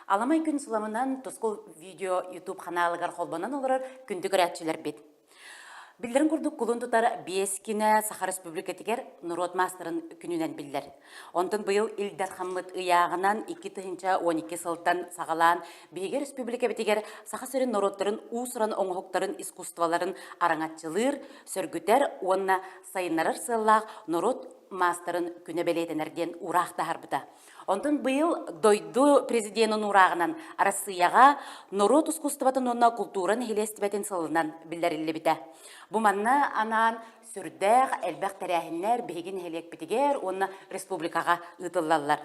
Аламай күн сұламынан тұсқыл видео YouTube каналыгар холбанан олар күнді көрәтшілер бет. Билдерин курдук кулун тутар 5 кине Саха Республика тигер Нурот мастерын күнүнен билдер. Онтон быйыл Илдар Хаммыт ыягынан 2-12 сылтан сагалаан Беге Республика бетигер Саха сөрін Нуроттарын усуран оңоқтарын искусстволарын араңатчылыр, сөргүтер, онна сайынарар сыллақ Нурот мастерын күнө белетенерден урақта харбыта. Онтон быйыл дойду президентын урағынан Россияға Нурот искусствотын онна культуран хелестібетін сылынан билдерилли бите. Бу манна анан сүрдәк әлбәк тәрәһиннәр бегин хелек битигер, онна республикага ытыллалар.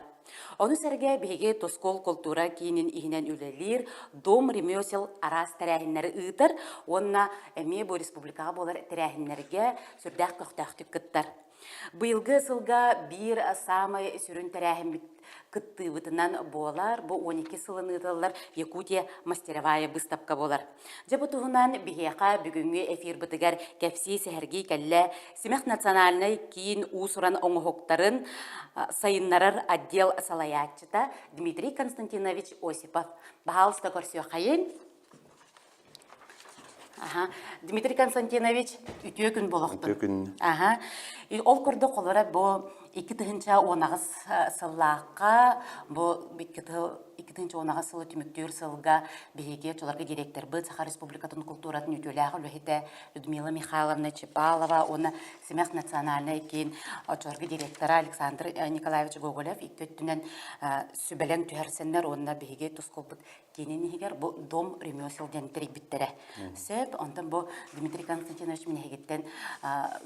Оны сәргә беге тоскол культура кийинин ихинен үлелир, дом ремесел арас тәрәһиннәре ытыр, онна эме бу республикага болар тәрәһиннәргә сүрдәк көктәк кыттар. Быйылгы сылга бир самай сүрүн тәрәһин кыттыбытынан болар, бу 12 сылын ытыллар Якутия мастеровая выставка болар. Жабытугунан бихеқа бүгүнгү эфир бытыгар кәпси сәһәрги кәллә Семех национальный кийин усуран оңохоктарын сайыннарар отдел салаятчыта Дмитрий Константинович Осипов. Бахалыста көрсө қайын. Дмитрий Константинович үтө күн болохтун. Үтө күн. Ол көрдө колора бу 2-10 сыллаққа, бу 2-10 сылы түміктер сылға беге чоларга директор быт Саха Республикатын культуратын үтөләғы лөхеті Людмила Михайловна Чепалова, оны Семех национальный кейін чоларга директора Александр Николаевич Гоголев иктөттінен сүбәлен түхәрсенлер, онына беге тұсқыл бұд кейінен егер бұл дом ремесел дәнтірек біттері. Сөп, ондан бұл Дмитрий Константинович мен егеттен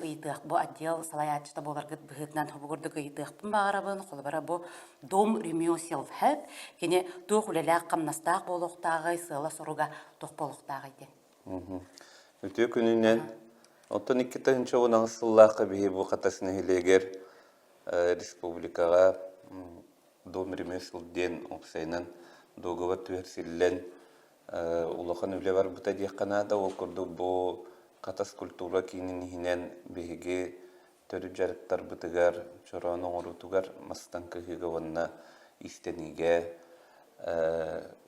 ұйдық бұл отдел салаятчыта боларғы бұғытынан ғұрдық ұйдықпын бағарабын, қолы бара бұл дом ремесел әп, кене туқ үлеләк қамнастақ болуқтағы, сыла соруға туқ болуқтағы екен. Өте күнінен, онтан 2-10 сыллақы бейі бұл қатасыны елегер республикаға дом ремесел ден оқсайынан доғыва түерсілен улахан үле бар бұта дейқанада ол күрді бұл қатас культура кейінен ехінен бейге төрі жарықтар бұтығар, чораны оңырутығар мастан күйігі онына истеніге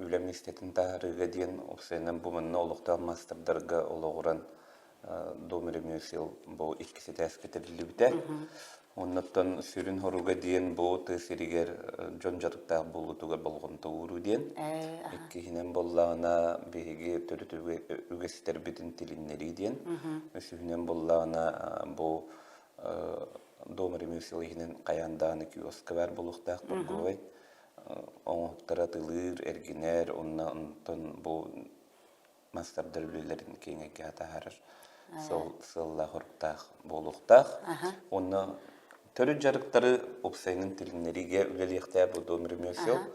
үлем истетін тағырыға дейін оқсайынан бұмынна олықтал мастырдарға олығыран домыр емесел бұл ikisi тәскетерлі біте. Оннаттан сүрін хоруға дейін бұл тәсірігер жон жарықтағы болғытуға болғымты ұру дейін. Еккейінен боллағына бейге түрі үгестер бітін тіліннері дейін. Өсігінен боллағына бұл домыр емесел егінен қаяндағыны киоскы бар болуқтақ болғой. Оңықтара тылыр, әргенер, оннан бұл мастардар үлелерін кеңеге атағарыр. Сылла құрықтақ болуқтақ. Оны түрі жарықтары опсайның тілінлеріге үлел еқтәй бұл домыр емесел.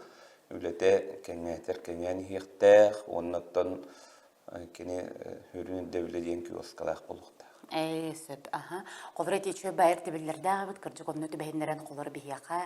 Үлеті кәңәтер кәңән еқтәй, оннаттан кене хүрінің дәуледен киоскалақ болуқтақ. Сөп, қолыр әтечі бәйірті білдерді бұд, кірді қонны өті бәйіндерін қолыр бейяқа.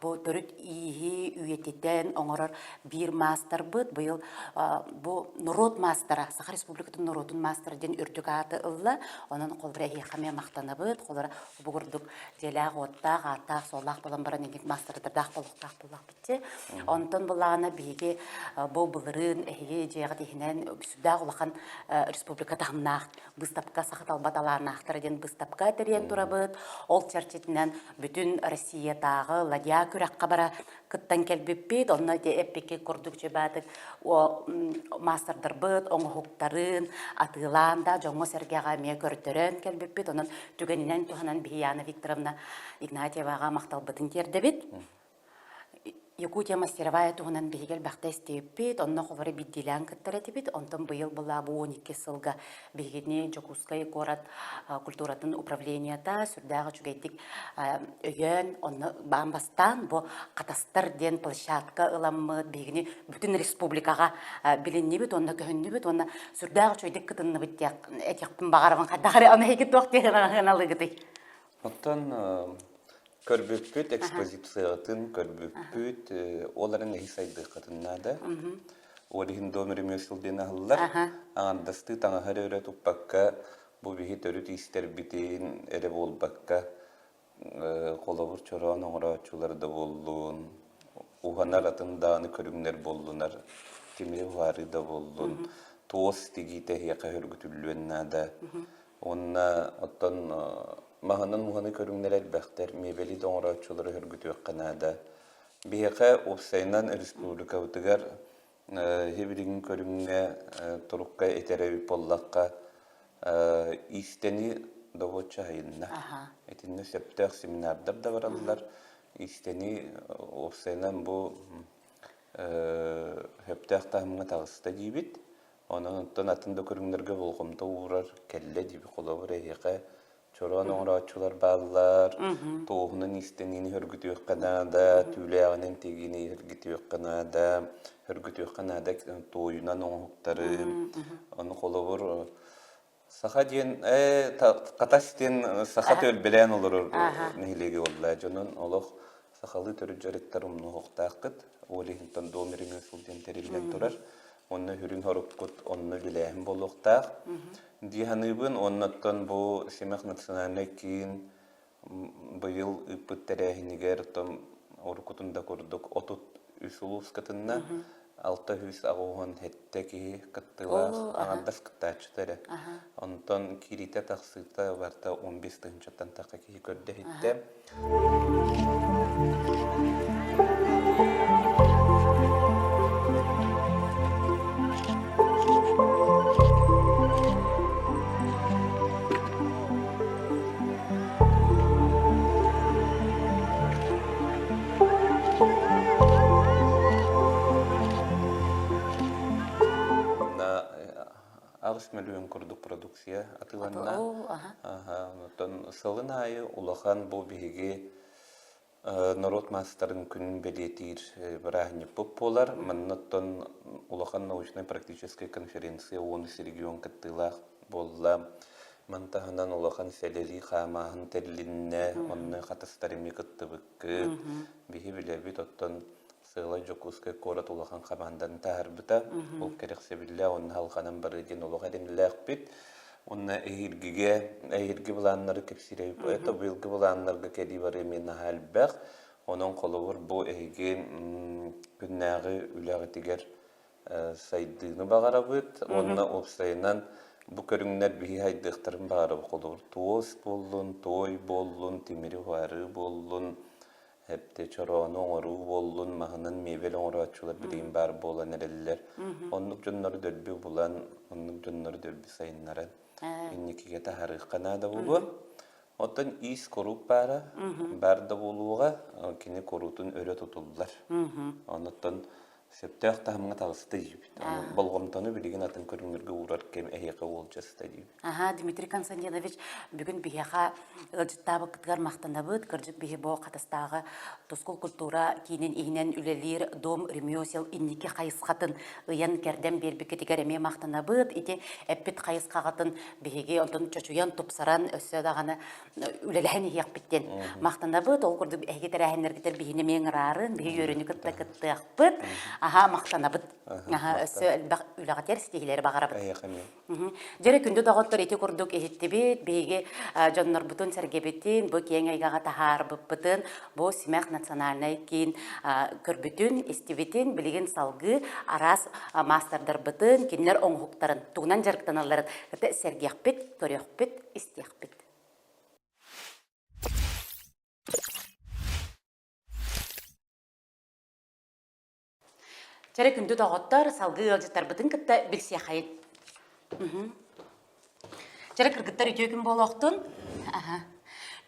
Бұл түріт игі үйететтен оңырыр бір мастер бұд. Бұл Нурот мастера, Саха Республикатын Нуротын мастер ден үртік аты ұлы. Оның қолыр әйеқаме мақтаны бұд. Қолыр бұғырдық деләғ, оттақ, аттақ, солақ болан баран еңгет мастердардақ болуқтақ болақ бітті. Онтын бұлағына бейге бұл бұлырын әйе жеғат ехінен сүдәғ олақан республика тағымнақ бұстапқа сақыт албат аларнақтырден бұстапқа тәрен тұрабыд. Ол чәрчетінен бүтін Россиятағы ладия күраққа бара кыттан кәлбіппет. Онына де әппеке күрдік жебәдік мастердар бұд, оңғықтарын, атыланда, жоңғы сәргеға ме көрдірін кәлбіппет. Онын түгенінен туғанан Бияна Викторовна Игнатьеваға мақтал бұдын керді бет. Якутия мастеровая туғынан бейгел бақта істейіппет, онына қолары бидделян кіттір әтіпет, онтан бұйыл бұла бұл 12 сылға бейгедіне Жокускай город культуратын управленията сүрдағы жүгейдік өйен, онны бамбастан бұл қатастыр ден площадка ыламы бейгіне бүтін республикаға білінне бет, онына көхінне бет, онына сүрдағы жүгейдік кітінні бет әтеқпін бағарыван қадағары, оны әйкет уақыт ағыналы кіті. Көрбүппүт экспозицияатын көрбүппүт оларын эхисайды кытыннада. Олихин домер эмесилден ахыллар. Аңандасты таңахары өрет уппакка бу бихи төрүт истер битин эре болбакка колобур чорон оңрачулар да болдун. Uhanar atın dağını körümler bollunar. Timiri varı da bollun. Toos tigi tehiyaqa hörgütüllüennada. Onna ottan mahanan muhanı körümler elbäxter. Mebeli doňraçyları hörgütüýäkkanada. Biheqe opsaynan respublika utıgar hebirgin körümge turukka eterebi pollaqqa isteni dovoça hayınna. Etinne septaq seminardar da barallar. İsteni opsaynan bu heptaq tahmına tağısta dibit. Onun atında körümlerge bolğumda uğrar kelle dibi qolabır eheqe. Çoran oňraçylar ballar, toğunun istenini hörgütüýäkkanada, tüýläginin tegini hörgütüýäkkanada, hörgütüýäkkanada toýunan oňuktary, onu qolabır saha diýen qataşten saha tölbelen olur nehilegi bollar. Jonon olaq sahaly törüjerekler umnu hoqtaqyt, olihintan domirin sultan terillen turar. Onu hürün horukkut, onu bileğim boluqtaq. Dihanıbın onnattan bu Semek Nasyonalne kiin bu yıl ıppıt terehiniger tam orukutunda kurduk. Otut üsulus katınna 600 ağuhan hette ki kattılar. Ağandas kıttaçları. Ondan kirite taksıta varta 15 tınçatan takı ki körde hette. Ağız melüyen kurduk produksiya atılanna. Ondan salın ayı ulahan bu bihigi Narod Master'ın günün belirtir barahını popolar. Manattan ulahan naучная практическая конференция 10 регион kattılar bolla. Mantahanan ulahan seleri xamahın terlinne onne xatastarimi kattıbıkkı. Bihi bilebit ottan Sığla Jokuska korat ulahan xamandan taharbıta. Ol kerekse billa onna halqanan barıdin ulağa edinilaqbit. Onna ehirgi bulanları kepsireyip eta bilgi bulanlarga kedi var emina halbaq. Onun qolubur bu ehigin günnağı ülağıtiger saydığını bağarabıt. Onna opsaynan bu körünler bihi haydıqtarın bağarabı qolubur. Tuos bollun, toy bollun, timiri varı bollun. Hepte çorağını oňaru bollun, mahanın meyveli oňraçylar birin bar bolan ereller. Onluk jönleri dölbi bulan, onluk jönleri dölbi sayınlaran. İnnikige taharıqana da bu. Otan is korup bara, barda boluğa, kini korutun öre tutuldular. Ondan septaq tahmına tağısta jibit. Bolğomtany bilgin atın körüngürge uğrarkem eheqe olçasta jibit. Дмитрий Константинович бүгін бияға ылжыттабы кытгар мақтанабыт, кыржык бихи бо қатастағы тускул культура кейінен ихінен үлелер дом ремесел иннеке қайысқатын ыян керден бербі кетігер еме мақтанабыт, ете әппет қайысқағатын бихиге онтын чочуян топсаран өссі дағаны үлеләхін еяқ біттен мақтанабыт, ол күрді әйге тәрәхінергетер бихіне мен рарын, бихи өріні кытты-кытты-ақпыт, мақтанабыт, өссі үлағатер стегілері бағарабыт. Жere күнді дағыттар еті күрдік ехеттебет, бейге жоннар бұтын сәргебетін, бұл кейін айгаға тахар бұппытын, бұл Семек Национальный кейін көрбітін, естебетін, білген салғы, арас мастердар бұтын, кенлер оңғықтарын, туғынан жарықтан аларын, сәргеяқ бет, көрек бет, істеяқ бет. Жere күнді дағыттар салғы алжыттар бұтын кітті білсе қайын. Жара кыргыттар үтөкүн болохтун.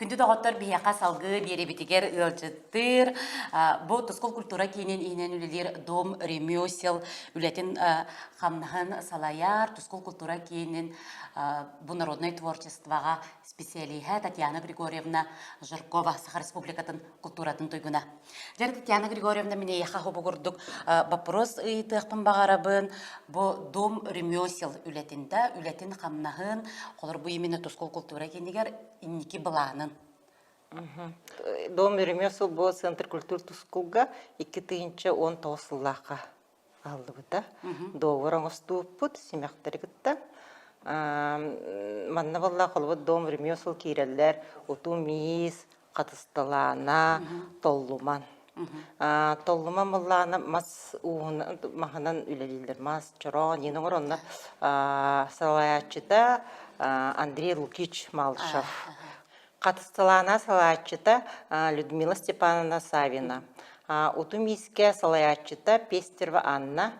Күнді дағыттар бияқа салғы бере бітігер ылжыттыр. Бұл тұскол культура кейінен үйінен үлелер дом, ремесел, үлетін қамнағын салаяр. Тұскол культура кейінен бұл народной творчествоға специалиха Татьяна Григорьевна Жиркова, Саха Республикатын культуратын тойгуна. Жара Татьяна Григорьевна мене яқа хобы көрдік вопрос ұйтықпын бағарабын. Бұл дом, ремесел үлетінде, үлетін қамнағын, қолыр бұл емені тұскол культура кейінегер иннеки бұланын. Дом ремесел бу центр культур Тускулга 2010 тоосуллака алды бута. Доорон оступпут семяктаргытта. Манна балла колбут дом ремесел киреллер уту мис катысталана толлуман. Толлума мылланы мас уғын маханан үлелилер. Мас чорон, енің оронна салаячыта Андрей Лукич Малышев. Қатыстылана салаячыта Людмила Степановна Савина. Утумийская салаячыта Пестерва Анна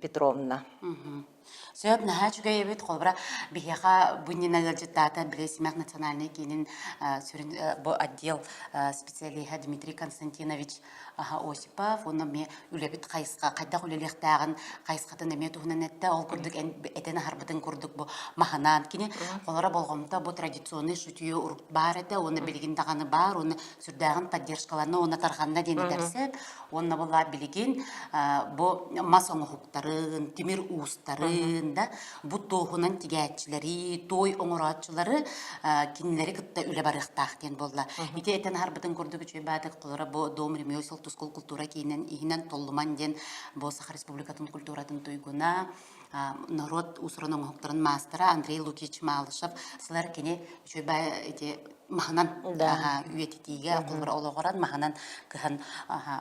Петровна. Сөп наха чуга ебет холбра бихяха бунина галжетата Белесимах национальный кинин бу отдел специалиха Дмитрий Константинович Осипов, он мне үлебит кайска кайда үлелехтагын кайскатын эме туһунан этте ол курдук этен харбытын курдук бу маханан кини холора болгомта бу традиционный шутую урут бар эте оны билигин даганы бар оны сүрдагын поддержкаларны оны тарханна дени дерсеп онна була билигин бу масоң хуктарын тимир устарын да бу тоохунан тигәтчиләри той оңоратчылары кинләре кытта үле барыктак кен болла ите этен харбытын курдук үчү бадык кылара бу дом ремесел тускул культура кинен игинен толлуман ден бу Саха Республикатын культуратын туйгуна народ усрының хоктарын мастера Андрей Лукич Малышев сылар кене үчү ба ите маханан үетитиге кулбар ологоран маханан кыхан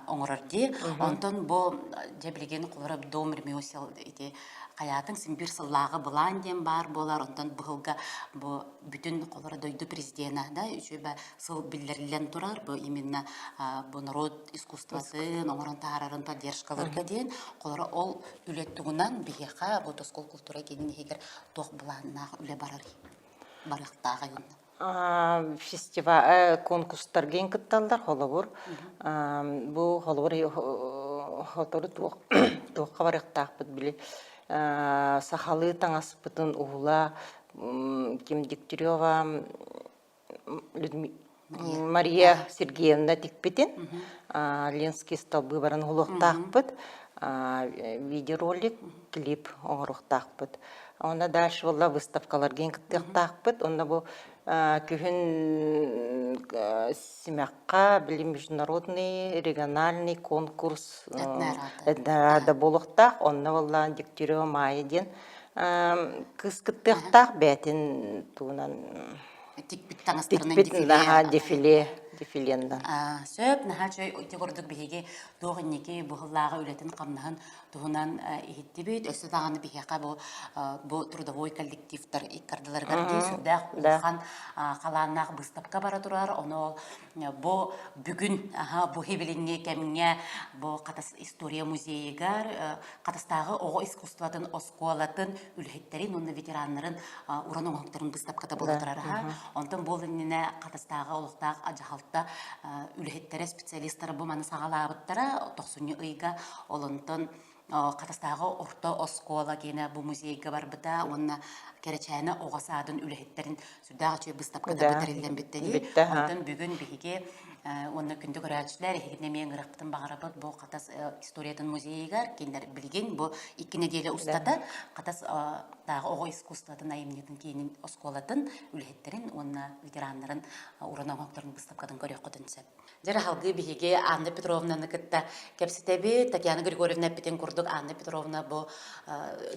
оңорорди онтон бу жебилген кулбар дом ремесел ите Каятың симбир сыллағы бұлан ден бар болар, онтан бұғылға бұ бүтін қолары дойды президена, да, үші бә сыл білдерілен тұрар, бұ именно бұ народ искусствосын, оңырын тағарарын поддержкаларға ден, қолары ол үлеттігінен бігеға бұ тоскол культура кенін егер тоқ бұланнағы үле барықтағы юнна. Фестиваль конкурстар ген кытталдар холовур. Бу холовур хотору тоққа барықтақ бұд білі. Сахалы таңаспытын уғыла Ким Дегтярева Мария Сергеевна тикпетен Ленский столбы баран ұлықтақпыт видеоролик, клип оңырықтақпыт. Онда дальше была выставкалар ген кыттықтақпыт. Онда бұл күхін семяққа білі международный региональный конкурс әднарада болықтақ. Онда была Дегтярева Майя ден кыз кыттықтақ бәтін туынан тикпеттен дефиленден. Сөп, наха чөй өте көрдік бігеге доғыннеке бұғыллаға өлетін қамнағын туғынан ехетті бейт. Өсі дағаны бігеға бұл трудовой коллективтар иккардыларғар дей сүрдәқ ұлған қаланнақ бұстапқа бара тұрар. Оны бұл бүгін бұл хебелінне кәміне бұл қатас история музейігар қатастағы оғы искусстватын, оскуалатын үлхеттерін, оны ветеранларын ұран оңықтарын бұстапқата болы тұрар. Онтан бұл үніне қатастағы олықтақ ажахал үлхеттері специалисттары бұл маны сағалабыттара 90 ұйға олынтын қатастағы орта оскола кені бұл музейге бар бұта, оны кәречәні оғасадың үлхеттерін сүрдағы чөй бұстапқада бітірілден біттені. Онтын бүгін бігі оны күнді көрәтшілер егінемен ғырақпытын бағарабыд бұл қатас историятын музейгар кендер білген бұл 2 неделе ұстата қатас дағы оғы искусстватын айымнетін кейінен осколатын үлхеттерін оны ветеранларын ұрына оңықтарын бұстапқадан көрек құдынсып. Жәрі халғы бігі Анна Петровнаны күтті кәпсітәбі Татьяна Григорьевна әппетен күрдік. Анна Петровна бұл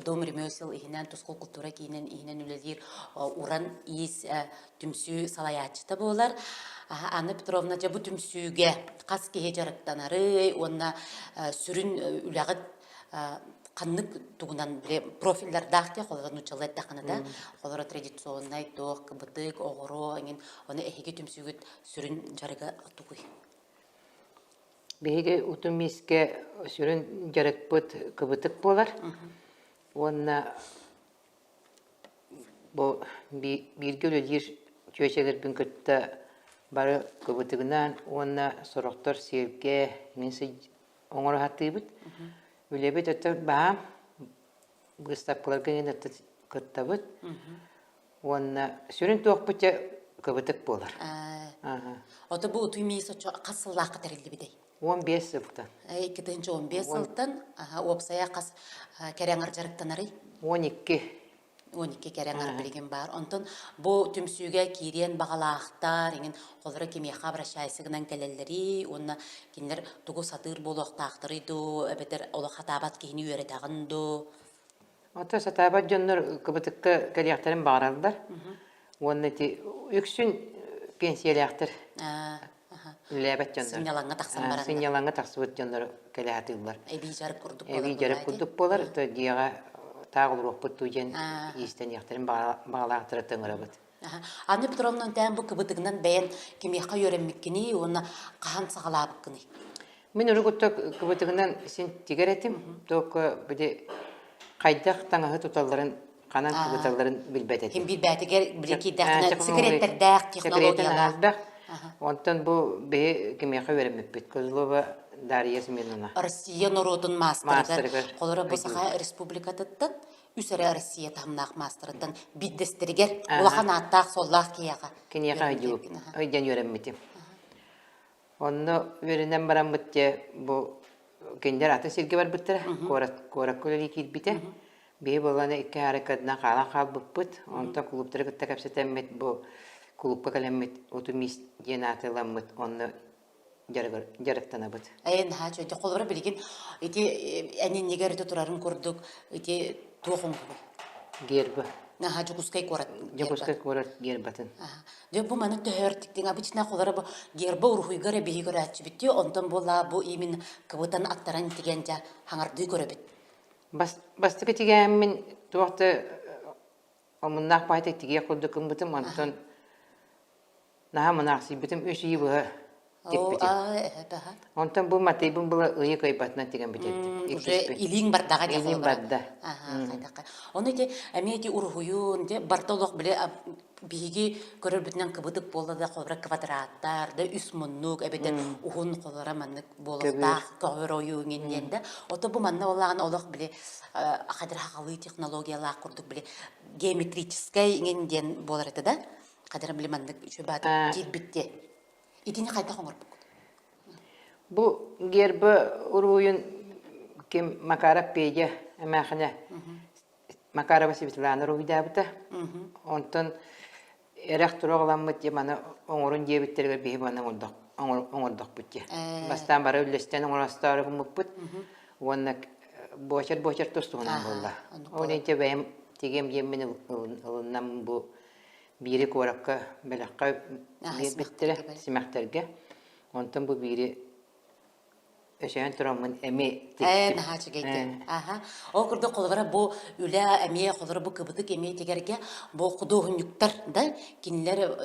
дом ремесел егінен тұскол культура кейінен егінен үлелер ұран иіс түмсі салаячыты болар. Анна Петровна жа бұ түмсүйге қас кеге жарықтанары, онна сүрін үләғіт қаннық туғынан профильдер дақте, қолыған ұчалай дақанада, қолыра традиционный тоқ, кыбытық, оғыру, оны әхеге түмсүйгіт сүрін жарыға тұғый. Беге утумиске сүрін жарықпыт кыбытық болар. Онна бірге өлелер чөйшегер бүн күтті бары кыбытығынан, онна сұрықтар севге менсі оңыры хатты бұд. Үлебет өттір бағам бұстапқыларға ен өтті күтті бұд. Онна сүрін тоқ бұтя кыбытық болар. Оты бұл ұтуймейсі қасыллақ қытарелді бідей? 15 сылтан. 2-15 сылтан, опсая қас кәрәңір жарықтанары? 12 кәрәңір білген бар. Онтын бұл түмсүйге кейрен бағалақтар, қолыры кемеға бірашайсығынан кәлелері, онына кенілер тұғы сатыр болу оқтақтырыйды, әбетер олы қатабат кейіні өретағынды. Ота сатабат жонлар кыбытыққа кәлияқтарын бағаралдар. Онына үксін пенсиялияқтыр. ләбәт жандар. Сынялаңа тақсан баран. Сынялаңа тақсыбыт жандар кәләтылар. Эби жарык курдук Эви жарып кудук болар, то дияга тагыл рухпут туен истен яктарын багалактыра тыңырабыт. Анна Петровна тән бу кыбытыгынан бәйен кимеха йөрәммиккини, уна кахан сагалабыккыни. Мен уже гутта кыбытыгынан сен тигеретим, только биде кайдак таңаһы туталларын, канан кыбыталларын билбетет. Ким бир бәтигер бирки дәхнә секреттердәк технологиялар. Онтан бу бе кимеха йөрәммеппит. Козлова Дарья Семеновна. Россия народун мастеры. Мастеры. Колора бусаха республикатыттан үсәрә Россия тамнак мастердан биддестергер. Улахан аттак соллах кияга. Кинеха юк. Ойдан йөрәмметим. Онно веренен барам битте бу кендер атын сирге бар биттер. Корак колери килбите. Бе боланы ике харакатна кала калбыппыт. Онта клубтар гытта капсетеммет бу клубка калеммет отумис денателаммет онно жарыктанабыт. Әйен хачы те колора билген ити әнен негәрде турарын күрдүк. Ити тухум. Гербы. Наха жукускай корат. Жабускай корат гербатын. Де бу маны төһөртиктен обычно колора бу гербы урхуйгара беги көрәчү битти. Онтон бола бу имин кыбытан аттаран тигенчә хаңарды көрөбит. Бастыгы тигәммин туакта омуннак байта тиге курдукым бутым антон наха манакси битим өши бу Онтан бу матайбын була ыйы кайпатына тиген битет. Уже илиң бардага дия Илиң барда. Кайдака. Оны те әмети урхуюн де бартолок биле биги көрөр бүтнен кыбытык болда да колбра квадраттар да үс муннук эбеден ухун колора маннык болда көрөйүн инденде. Ото бу манна олаган олок биле кадыр хакалы технологиялар курдук биле геометрический инден болар эте да. Кадыр биле маннык чөбат кирбитте. Итини кайда хоңор бу. Бу гербы уруйун ким Макаров пеге эмахне. Макарова Светлана руйдабыта. Онтон эрак туроғламмыт деманы оңорун дебиттерге бейі бана оңордық бүтте. Бастан бары үлестен оңорастары күміппіт. Онна бочер тостуғынан болда. Оненте бәйім тегем еммен ылыннан бу бири коракка белаққа беттері симақтерге. Онтон бу бири Öşeğen turamın emi tektim. Nahaçı geydi. O kurdu kollara bu üle emiye kollara bu kıbıdık emiye tegerge bu kuduğun yükler da kinler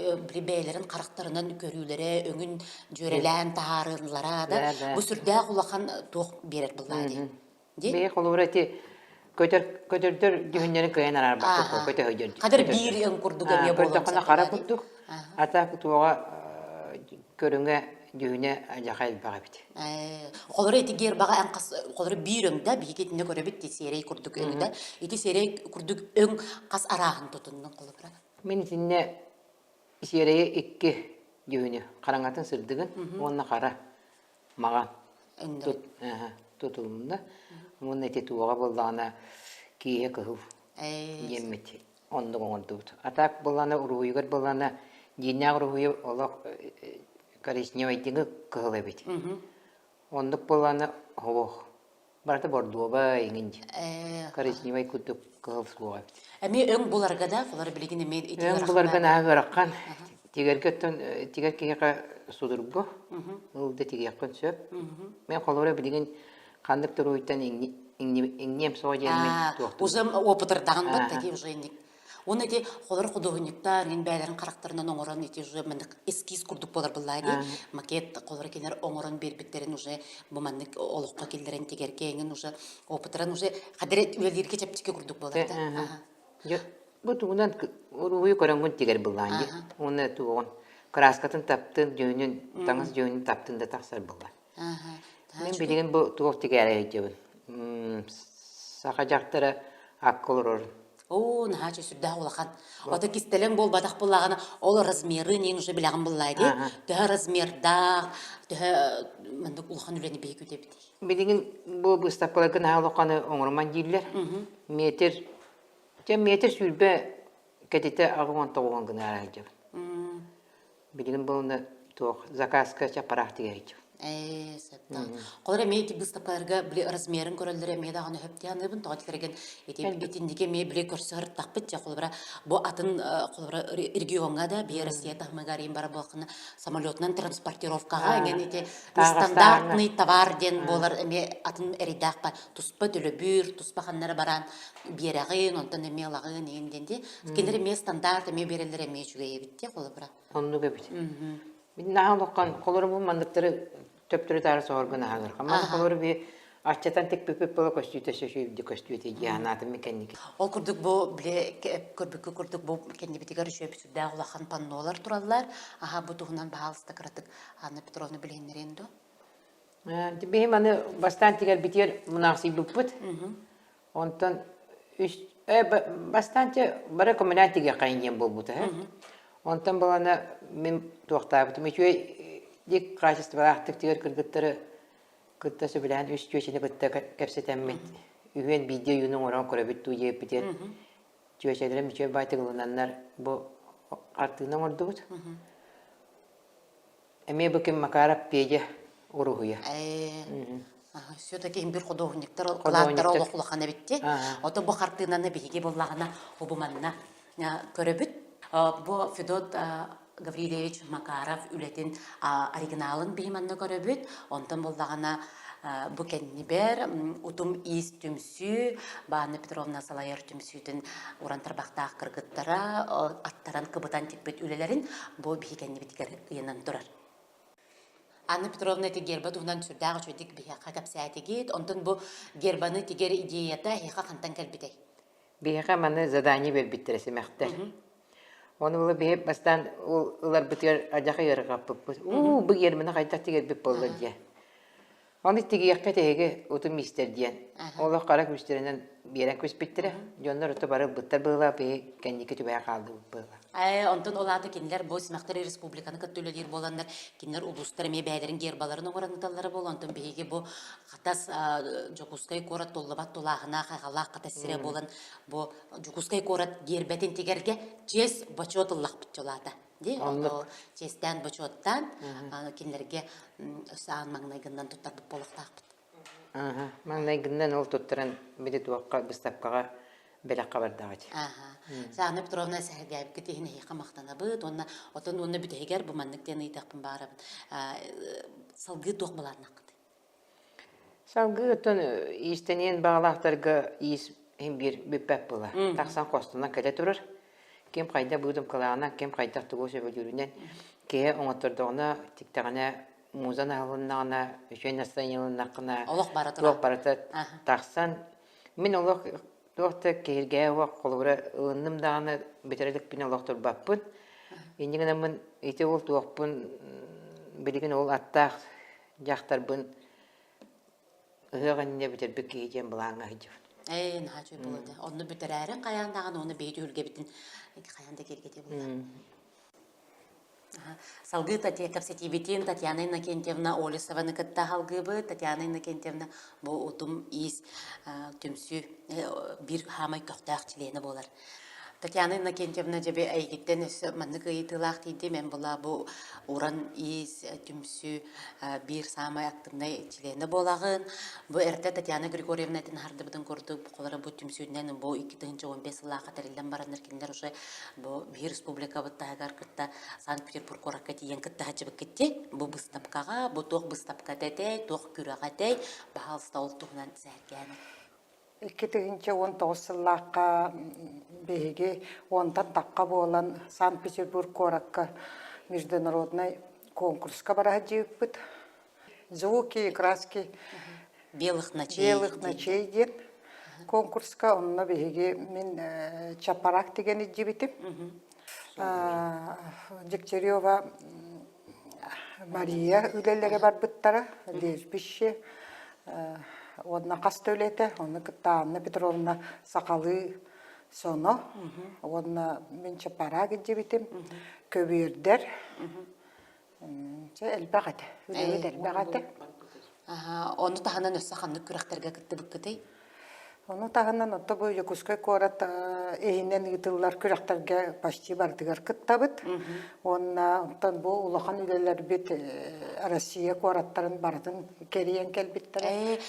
beylerin karakterinin görüylere, öngün jörelen taharırlara da bu sürde kulakan tuğ birer bulladı. Bey kollara ti kötürdür düğünlerin köyün arar baktık. Kötü höydür. Kadar bir ön kurduk emiye boğulsa. Kötü kara kurduk. Ata kutuğa körünge düğüne acayip bakıbıdı. Kolları eti ger bağa en kas kolları bir öngde bir ketinde görebitti seriyi kurduk öngde. Eti seriyi kurduk ön kas arağın tutunun kolları. Men sinne seriyi iki düğünü karangatın sırdığın onunla kara mağan tutulunda. Onun eti tuğağa bollağına kiye kıhıv yemmeti. Onu kondu. Atak bollağına uruyugar bollağına dinle uruyu olak коричневый тиңи кыһылабыт. Ондук боланы ховох. Барта бордуоба иңинж. Коричневый кутук кыһылсуоба. Эми өң буларга да, булар билигин эми итер. Өң буларга нагыраккан. Тигергеттен тигер киге судурго. Улда тигеккан сөп. Мен колора билигин кандык туруйттан иңнем соожелмен туакту. Узам опытырдаган бат таки уже индик. Оны те холар художниктар, ин бәйләрен характерынан оңорон ите уже мен эскиз курдук болар буллайды. Макет колар кинер оңорон бербиттерин уже бу маннык олукка келдерен тегеркеңин уже опытран уже кадерет үлелерге чептикке курдук болар да. Бу тугунан уруй көрөнгөн тегер буллайды. Оны тугон краскатын таптын, жөнүн таңыз жөнүн таптын да таксар булла. Мен билген бу тугов тегер айтыбын. Сака жактары акколор О, нахачы сүрдә улахан. Ата кистелен бол бадак буллаганы, ол размеры нен уже билгән буллайды. Тә размерда, тә мендек улахан үләне бик үтә бит. Билеген бу выставкаларга налыканы оңорман дилер. Метр сүрбе кәдите агын тогон гына алып. Билеген буны тох заказка чапарак дигәйт. Сәптен. Қолыр әме еті бұстапқаларға біле размерін көрілдері әме дағаны хөптен өбін тоғатылерген етіндеге ме біле көрсі ғырттақ біт, қолыбыра бұ атын қолыбыра регионға да бе Россия тағмагарин бара болқыны самолетынан транспортировкаға әнген еті стандартный товар ден болар әме атын әридақ ба тұспа түлі бүр, тұспа қаннары баран берағын, онтан әме лағын егінденде. Кендер әме стандарт әме берелер әме жүге ебітте қолыбыра. Онны көбіт. Мен нағын оққан қолыры бұл мандықтары төптірі тары соғырғын ағыр. Қаманы қолыры бе аччатан тек пөпөп болы көстүйті сөшейді көстүйті жианаты мекенники. Ол күрдік бұл біле көрбікі күрдік бұл кеннебетігер үшөп сүрді ағылақан паннолар тұралылар. Аға бұл тұғынан бағалысты қыратық Анна Петровна білейіндер енді. Бейім аны бастан тегер бітер мұнақсы бұппыт. Онтан бастан те бары коммунатиге қайынген бол бұты. Онтан баланы мен туақтабытым. Дик качество ақтық тегер кіргіттері күттасы білән үш түйесіне күтті кәпсетәммет. Үйен бидео юның оран көрәбіт түйе бітер. Түйеселерім үше байты қылынанлар бұл артығынан орды бұд. Әме бүкім Макаров пейде ұрығыя. Все-таки бір құдығынектер қылаттар олық-құлықана бітте. Оты бұл артығынан бейге болағына обыманына көрәбіт. Бұл Федот Гаврилевич Макаров үлетін оригиналын бейманны көрөбіт. Онтан болдағана бүкенні бер, ұтым ис түмсі, Анна Петровна Салайыр түмсүйдің урантарбақтақ кыргыттара, аттаран кыбытан текбет үлелерін бұл бейгенні бітігер ұйынан тұрар. Анна Петровна те герба туғынан сүрдағы чөйдік бейхақа кәпсәтегет, онтан бұл гербаны тегер идеята хеқа қантан кәлбітей. Бейхақа маны задание бербіттіресі мәқтер. Оны бұл бейіп бастан ұлар бұтығар ажақы еріғап бұппыз. Бұл ерміні қайтақ тегер біп болды дия. Оны теге яққа теге ұтым мистер диен. Олық қара күштерінен берен көз біттірі. Жонлар ұты бары бұттар бұла бей кәнеке түбәя қалды бұла. Онтан олады кенлер бұл Симақтары Республиканы көттөлелер боландар, кенлер ұлыстар ме бәдерін гербаларын оғыраңыталары бол, онтан бейге бұл қатас Жокускай корат толлабат толағына қағалақ қатас сірі болан, бұл Жокускай корат гербетін тегерге жес бачот ұллақ бітчі олады. Жестен бачоттан кенлерге саған маңнайгындан тұттар бұп болықтақ бұт. Маңнайгындан ол тұттырын беді туаққа бұстапқаға бәлаққа бардағыд. Анна Петровна сәргәйіп кетейін хейқа мақтана бұд, оны бүтегер бұл мәнніктен ұйтақпын барабын. Салғы тоқ баларына қыды. Салғы ұттын истенен бағалақтарға ес бір бүппәп бұла. Тақсан қостынан кәді тұрыр. Кем қайда бұдым қылағына, кем қайдақ тұғы сөбілдерінен, кеге оңаттырдығына, тіктағына, музан алынағына, үшен настайылынақына, олық баратыр. Тақсан, мен олық тоқты кейірге оқ қолығыра ұлынным дағына бетерелік бен олық тұрбаппын. Ендігіна мен еті ол туақпын, білігін ол аттақ жақтарбын, ұғығанне бетербі кейден бұлаңа хиджіп. Нағачой болады. Оны бүтір әрі қаяндаған, оны бейді үлге бітін қаянда кергеде болады. Салғы кәпсетебетін Татьяна Иннокентьевна Олесованы кітті халғыбы. Татьяна Иннокентьевна бұл ұтым ис түмсі бір хамай көқтақ тілені болар. Татьяна Иннокентьевна жабе әйгеттен маннық ұйтылақ дейді, мен бұла бұл уран ис түмсі бір самай ақтымнай тілені болағын. Бұл әрті Татьяна Григорьевна әтін харды бұдың көрді, бұқылары бұл түмсүйден бұл 2-15 ұлға қатарылдан бараныр кендер ұшы бұл бір республика бұттағар күтті Санкт-Петербург ораққа дейін күтті ғачыбы кетті. Бұл бұстапқаға, бұл тоқ бұстапқа дәдей, тоқ күраға дәй, бағалыста ол тұғынан зәргені. 2019 сыллаққа бейге онтан таққа болан Санкт-Петербург ораққа международный конкурсқа бара жиіппіт. Звуки и краски белых ночей ден конкурсқа онына бейге мен Чапарақ дегені жібітім. Дегтярева Мария үлелері бар бұттара, лесбище, Одна кастөлете, оны кытта Анна Петровна Сақалы соно, одна мен Чапарақ жібітім, көбердер, әлбәғаты, үлелет әлбәғаты. Оны тағынан өсі қанды күрәқтерге күтті бүккетей? Onu tağından otta bu Yokuskay korat ehinden yıtıllar kürekterge başçı bardığar kıttabıt. Ondan bu ulakan üleler bit Россия кораттарын бардын кериен келбиттер.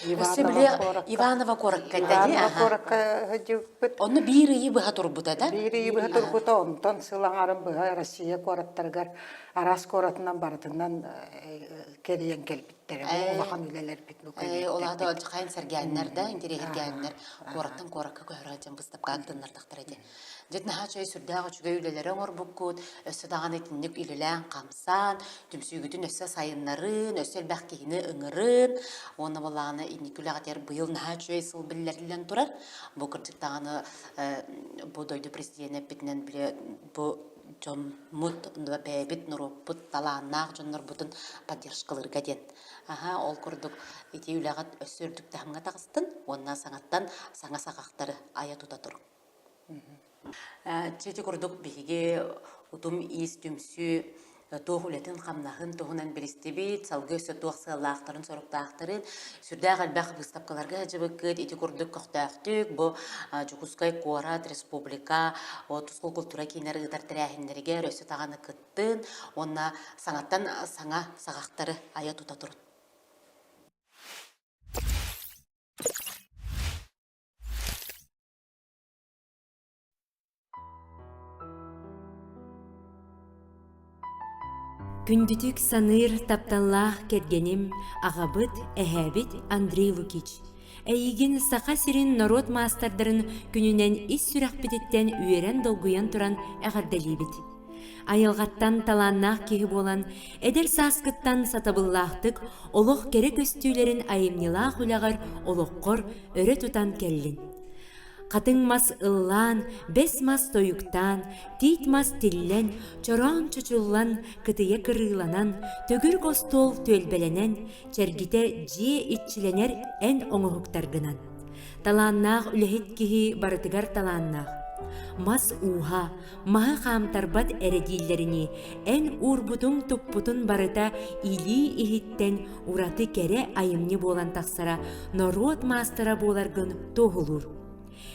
Иванова коракка Иванова коракка жибит. Онны бир ии быха турбута да? Бири быха турбута онтон сылаңарын быха Россия кораттаргар арас коратынан бардынан кериен келбиттер. Улахан үлелер бит бу. Олады олжы қайын сәргәннер да, интерегер гәннер, кораттан коракка көйрәтен быстап қағдынлар тақтыр еде. Жетні хачай сүрдағы чүгә үлелерін ор бұққыд, өсі даған етіндік үлелән қамсан, түмсүйгітін өсі сайынларын, өсі әлбәқ кейіні ұңырын, оны болағаны инекілі ғатер бұйыл хачай сыл білілерілен тұрар. Бұл кірдік дағаны бұл дойды президент әппетінен біле бұл жон мұт, бәйбіт нұроппыт, таланнақ жонлар бұтын поддержкалырға ден. Ол күрдік ете үләғат өсірдік дәмға тағыстын, онына саңаттан саңа сағақтары ая тұта тұр. Чети күрдік бейге ұтым ес түмсі тоқ үлетін қамнағын тоғынан білістебет, салғы өсі тоқ сығалақтарын, сорықтақтарын, сүрдәғ әлбәқ бұстапқаларға жібіккет, еті күрдік көқтәқтік, бұл Жүкускай Корат, Республика, тұсқыл культура кейінер ұғдар тірәхіндерге өсі тағаны күттін, онына саңаттан саңа сағақтары ая тұта тұрды. Күндүтүк саныр тапталлах кергеним ағабыт әхәбит Андрей Лукич. Әйген сақа сирин народ мастардарын күнінен ис сүрәқпететтен үйерен долгуян туран әғардалибит. Айылғаттан таланнақ кеғі болан, әдер саскыттан сатабыллақтық олық керек өстүйлерін айымнилақ үлағар олыққор өрі тұтан кәллін. Қатың мас ыллан, бес мас тойуктан, тит мас тиллен, чорон чучуллан, кытыя кырыланан, төгір костол төлбәленен, чәргите жие итчиленер ән оңығықтаргынан. Таланнақ үләхет кеғі барытыгар таланнақ. Мас уха, маға қамтарбат әрәдейлеріні, ән урбутун туппутун барыта или ихиттен ураты кәрі айымны болан тақсара, народ мастара боларгын тоғылур.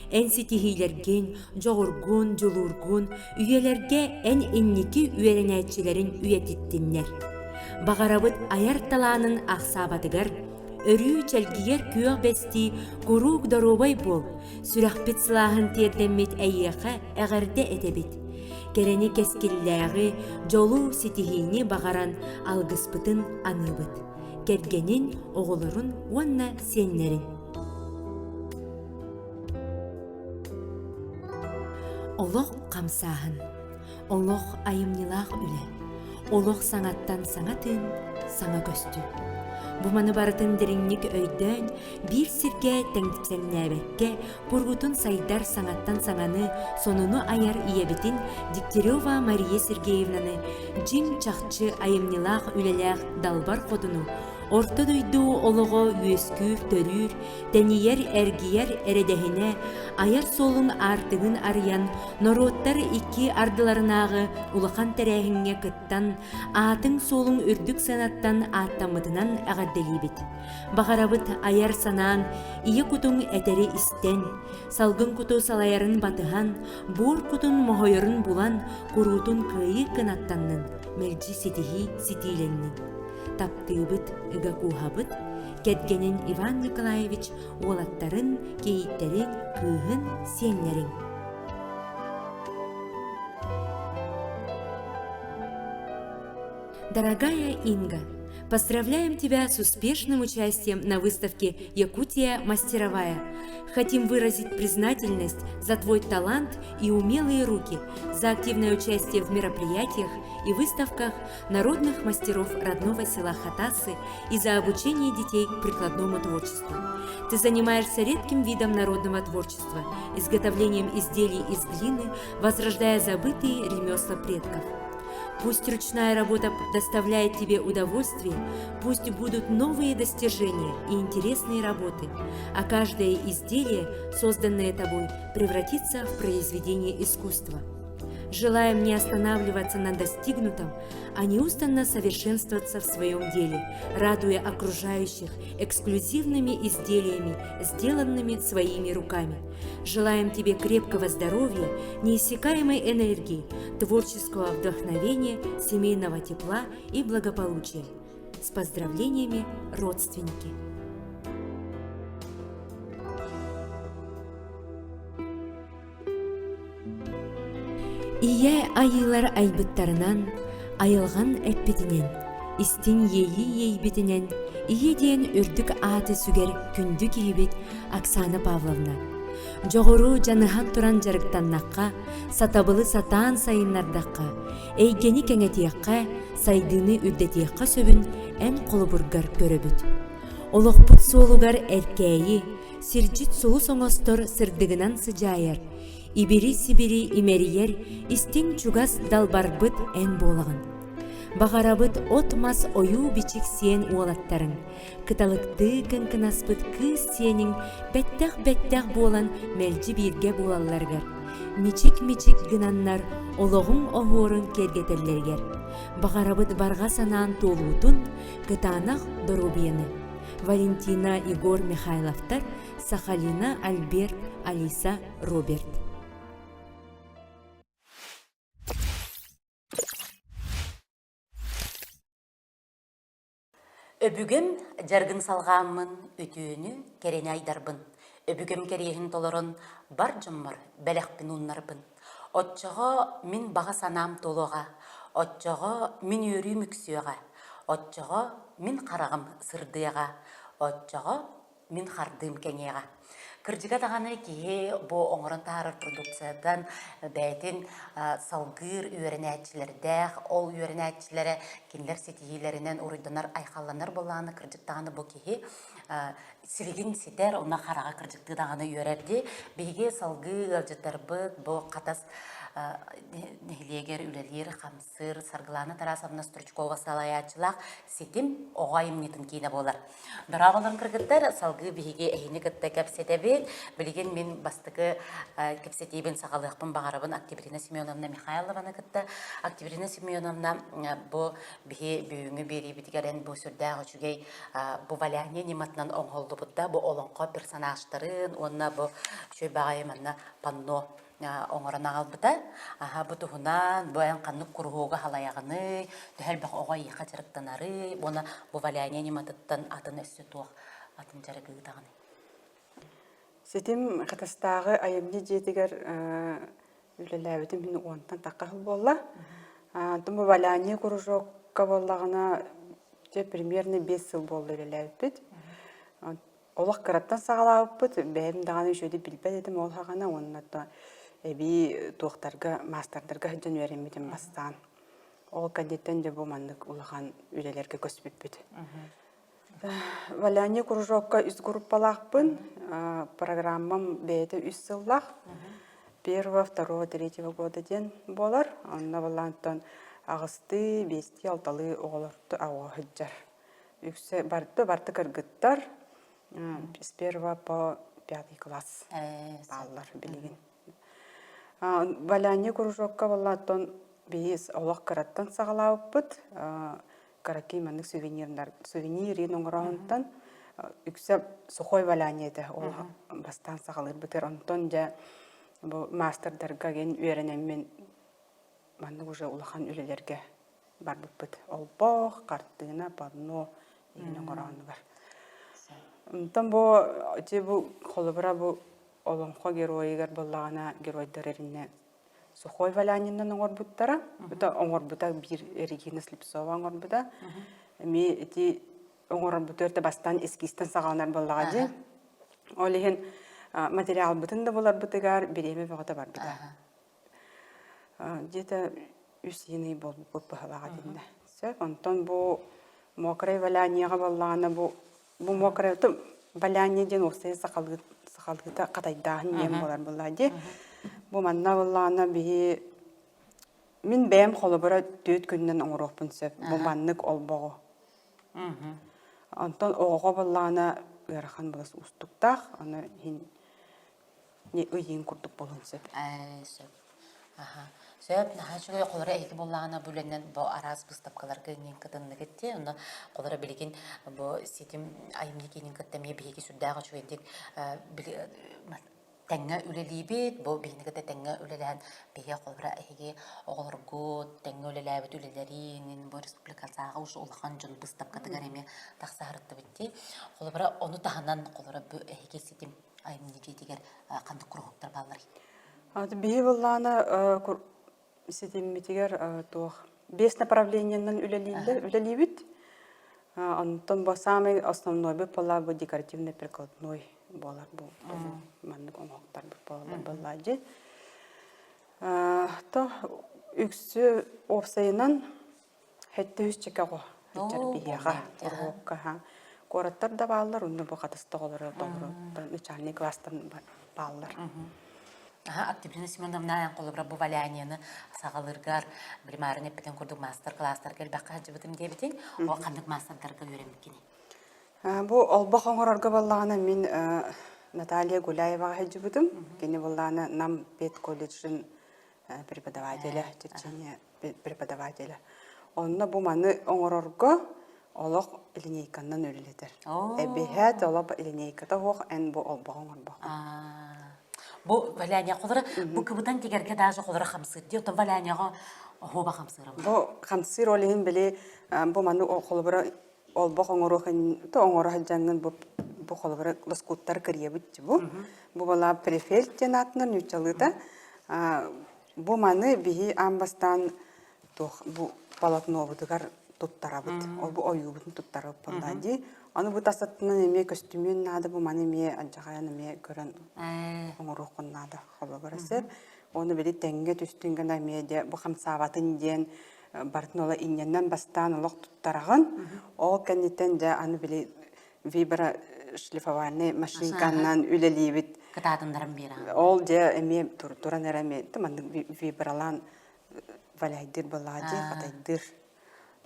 Ән сетихилерген, жоғыргун, жолургун, үйелерге ән инники үйеренәтчілерін үйетіттіннер. Бағарабыт аяр таланын ақсабадығар, өрі чәлгігер күйіқ бәсті құруг даробай бол, сүрәқпет сылағын тердемет әйеқі әғірде әдебет. Керені кескілләғі жолу сетихini бағаран алғыспытын аныбыт. Кергенін оғылырын онна сенлерін. Олық қамсағын, олық айымнилақ үлі, олық саңаттан саңатын, саңа көсті. Бұманы барытын деріңнік өйден, бір сірге тәңдіпсен нәбәкке, бұрғытын сайдар саңаттан саңаны, сонуну аяр иебетін Дегтярева Мария Сергеевнаны, жин чақчы айымнилақ үлеләқ далбар қодыну, орта дойду олығы үйескүр, төрүр, тәнiyер әргiyер әрәдәхіне, аяр солын артығын арыян, народтар икі ардыларынағы улақан тәрәхінге кыттан, атын солын үрдік санаттан аттамыдынан ағадделибет. Бағарабыт аяр санаан, ие күтің әтәрі істен, салгын күту салаярын батыған, бұр күтін мұхойырын булан, құрутын күйі кынаттанның, мәлжі сетихи сетиленнің. Таптыбыт, ыгакухабыт, кәдгенін Иван Николаевич олаттарын, кейіттерін, күйін, сенлерін. Дорогая Инга, поздравляем тебя с успешным участием на выставке «Якутия мастеровая». Хотим выразить признательность за твой талант и умелые руки, за активное участие в мероприятиях и выставках народных мастеров родного села Хатасы и за обучение детей к прикладному творчеству. Ты занимаешься редким видом народного творчества, изготовлением изделий из глины, возрождая забытые ремесла предков. Пусть ручная работа доставляет тебе удовольствие, пусть будут новые достижения и интересные работы, а каждое изделие, созданное тобой, превратится в произведение искусства. Желаем не останавливаться на достигнутом, а неустанно совершенствоваться в своем деле, радуя окружающих эксклюзивными изделиями, сделанными своими руками. Желаем тебе крепкого здоровья, неиссякаемой энергии, творческого вдохновения, семейного тепла и благополучия. С поздравлениями, родственники. Ие айылар айбыттарынан, айылған әппетінен, истин ейі ейбетінен, ие дейін үрдік аты сүгер күнді кейбет Оксана Павловна. Жоғыру жаныхан туран жарықтаннаққа, сатабылы сатаан сайыннардаққа, әйгені кәңетияққа, сайдыны үрдетияққа сөбін ән қолыбұргар көрөбіт. Олықпыт солугар әркәйі, сирджит солу соңостор сырдығынан сыжайыр, Ибери-сибери имерiyер истин чугас далбарбыт ән болағын. Бағарабыт отмас ою бичик сиен уолаттарын, кыталыкты кынкынаспыт кыз сиенин бәттәх болан мәлжі бирге болаларгар. Мичик гынаннар ологун оғорын кергетеллергер. Бағарабыт барға санаан толуутун кытанах дорубияны. Валентина Игор Михайловтар, Сахалина Альберт, Алиса Роберт. Өбүгем жаргын салғамын, өтүүнү керене айдарбын. Өбүгем керейін толорын бар жуммар, бәләқпін ұннарбын. Отчоға min баға санам толуға, отчоға min өрі мүксіуға, отчоға min қарағым сырдыяға, отчоға min қардым кәнеға. Кырдыга тағаны кейі бұ оңырын тағырыр продукциядан бәйтін салгыр үйерінәтчілердәқ, ол үйерінәтчілері кенлер сетиелерінен ұрыдынар айқаланар болағаны кырдык тағаны бұ кейі сілігін сетер, ona қараға кырдыкты тағаны үйерерді. Бейге салгы алжыттар бұ қатас нехилегер үлелер хамсыр саргыланы тарасамна стручкова салаячылақ сетим оғайым нетін кейіне болар. Дырабалан кіргіттер салғы бейге әйіні кітті кәпсетебет, білген мен бастығы кәпсетейбен сағалықпын бағарабын Октябрина Семеновна Михайлованы кітті. Октябрина Семеновна бұл бейге бүйіңі бері бітігерен бұл сүрдәғі жүгей бұл валяне нематынан оңғолды бұдда бұл олонқо персонажтарын, онына бұл шөй бағайыманна панно оңырын ағалбыта, бұтығынан бұян қанық күрғуға халаяғыны, дүхәл бақ оға еқа жарықтанары, оны бұл валяне нематыттан атын өссі туақ атын жарығыдағыны. Сетім қатастағы айымды жетігер үлеләуді мені онтан таққақыл болла. Тұмы валяне күрғуға боллағына примерно 5 жыл болды үлеләуіппет. Олақ қыраттан сағалауып бұд, бәйім дағаны жөді білбәд едім ол хағана, оның әбі туақтарға, мастардарға хүдін өремеден бастан. Ол кәдеттен де бұмандық ұлаған үлелерге көспіп бұд. Валяне күржоққа үз группалақпын, программам бәйді үз сыллақ. 1, 2, 3 года ден болар. Онына болантын ағысты, 5, 6 оғылырды ауға хүджар. Үксе барды кіргіттар. С 1 по 5 класс баллар білеген. Валяне күржоққа болатын бейіз олақ қыраттан сағалауып бұд. Қаракей мәнік сувенирин оңырауынтан үксе сухой валяне еді. Ол бастан сағалыр бұтыр. Онтон жа мастердарға ген үйеренеммен мәнік уже ұлақан үлелерге бар бұд. Ол боқ, қартығына, парно еген оңырауыны бар. Онтан бұл қолыбыра бұл олонқо геройгар боллағана геройдар әріне сухой валяниннан оңыр бұттара. Бұта оңыр бұта бір Регина Слепцова оңыр бұта. Әме әті оңыр бұтырды бастан ескистен сағаланар боллаға де. Ол еген материал бұтын да болар бұтығар береме бағыта бар бұта. Дета үсейіні бол бұпығалаға дейінде. Онтан бұл мокрай валяниyaға боллағана бұл мокрай валяния ден осыйы сақалғыта қатайдағын ем болар болады. Бұл манна болағына бейі мен бәйім қолы бұра 4 күннен оңырықпын сөп. Бұл маннық ол бұғы. Онтан оға болағына ұйарқан болас ұстықтақ, оны үйен күрдік болын сөп. Сөп, нағашығы қолары әйті болағына бүлінен бұл араз бұстапқаларға нен қытынны кетті. Оны қолары білеген бұл сетім айымды кейінен қыттамия бейге сүрдағы жүгендік тәңгә үлелибет, бу бейнегете тәңгә үлелән бие колбра эге оғыргу тәңгә үлеләбет үлеләрин бу республикасага ушу улахан жон быстап катыгареме тахсарытты битти. Колбра оны таханан колбра бу эге ситим айымны дигер кандык кургуктар баллар. Аты бие булланы сетиммитигер туох 5 направлениянан үлелибит. Антон бо самый основной бы пола бы декоративный прикладной болар бу. Маннык оңоктар болар баллади. То үксү опсайынан хетте үчекего. Хеттер биега кургукка. Кораттар да баллар, унда бу катыстыгылары тогру. Начальник класстан баллар. Октябрина Семеновна колобра бу валянияны сагалыргар билмарын эппетен курдук мастер-класстар келбакка жыбытым дебитин, о кандык мастердарга үйренбеккини. Бу олбак оңорорга баллагана мен Наталья Гуляева хажыбытым. Кени баллагана нам пет колледжин преподавателя, течение преподавателя. Онна бу маны оңорорга олох линейканнан өрүлетер. Эбихет олох линейката хох эн бу олбак оңорбак. Бу валяния колора бу кыбытан тигерге даже колора хамсыр ди, отон валяниага хоба хамсырам. Бу хамсыр олин биле бу маны колбара олбак оңорохын то оңорох жангын бу колбара лоскуттар кириебит бу. Бу бала префект жанатнын үчалыта. Бу маны бихи амбастан тох бу полотно бутугар туттарабыт. Ол бу оюбутун туттарабыт пондади. Аны бу тасаттынан эме костюмын нады бу маны эме анжагаян эме көрөн оңорохун нады холобарасып. Оны били теңге түстүнгөн эмеде бу хамсабатын ден бартнола иннен бастан олох туттараган. Ол кеннетен да аны били вибра шлифовальный машинканан үлелибит. Катадындырым бира. Ол же эме туран эреме таман вибралан валяйдыр балади катайдыр.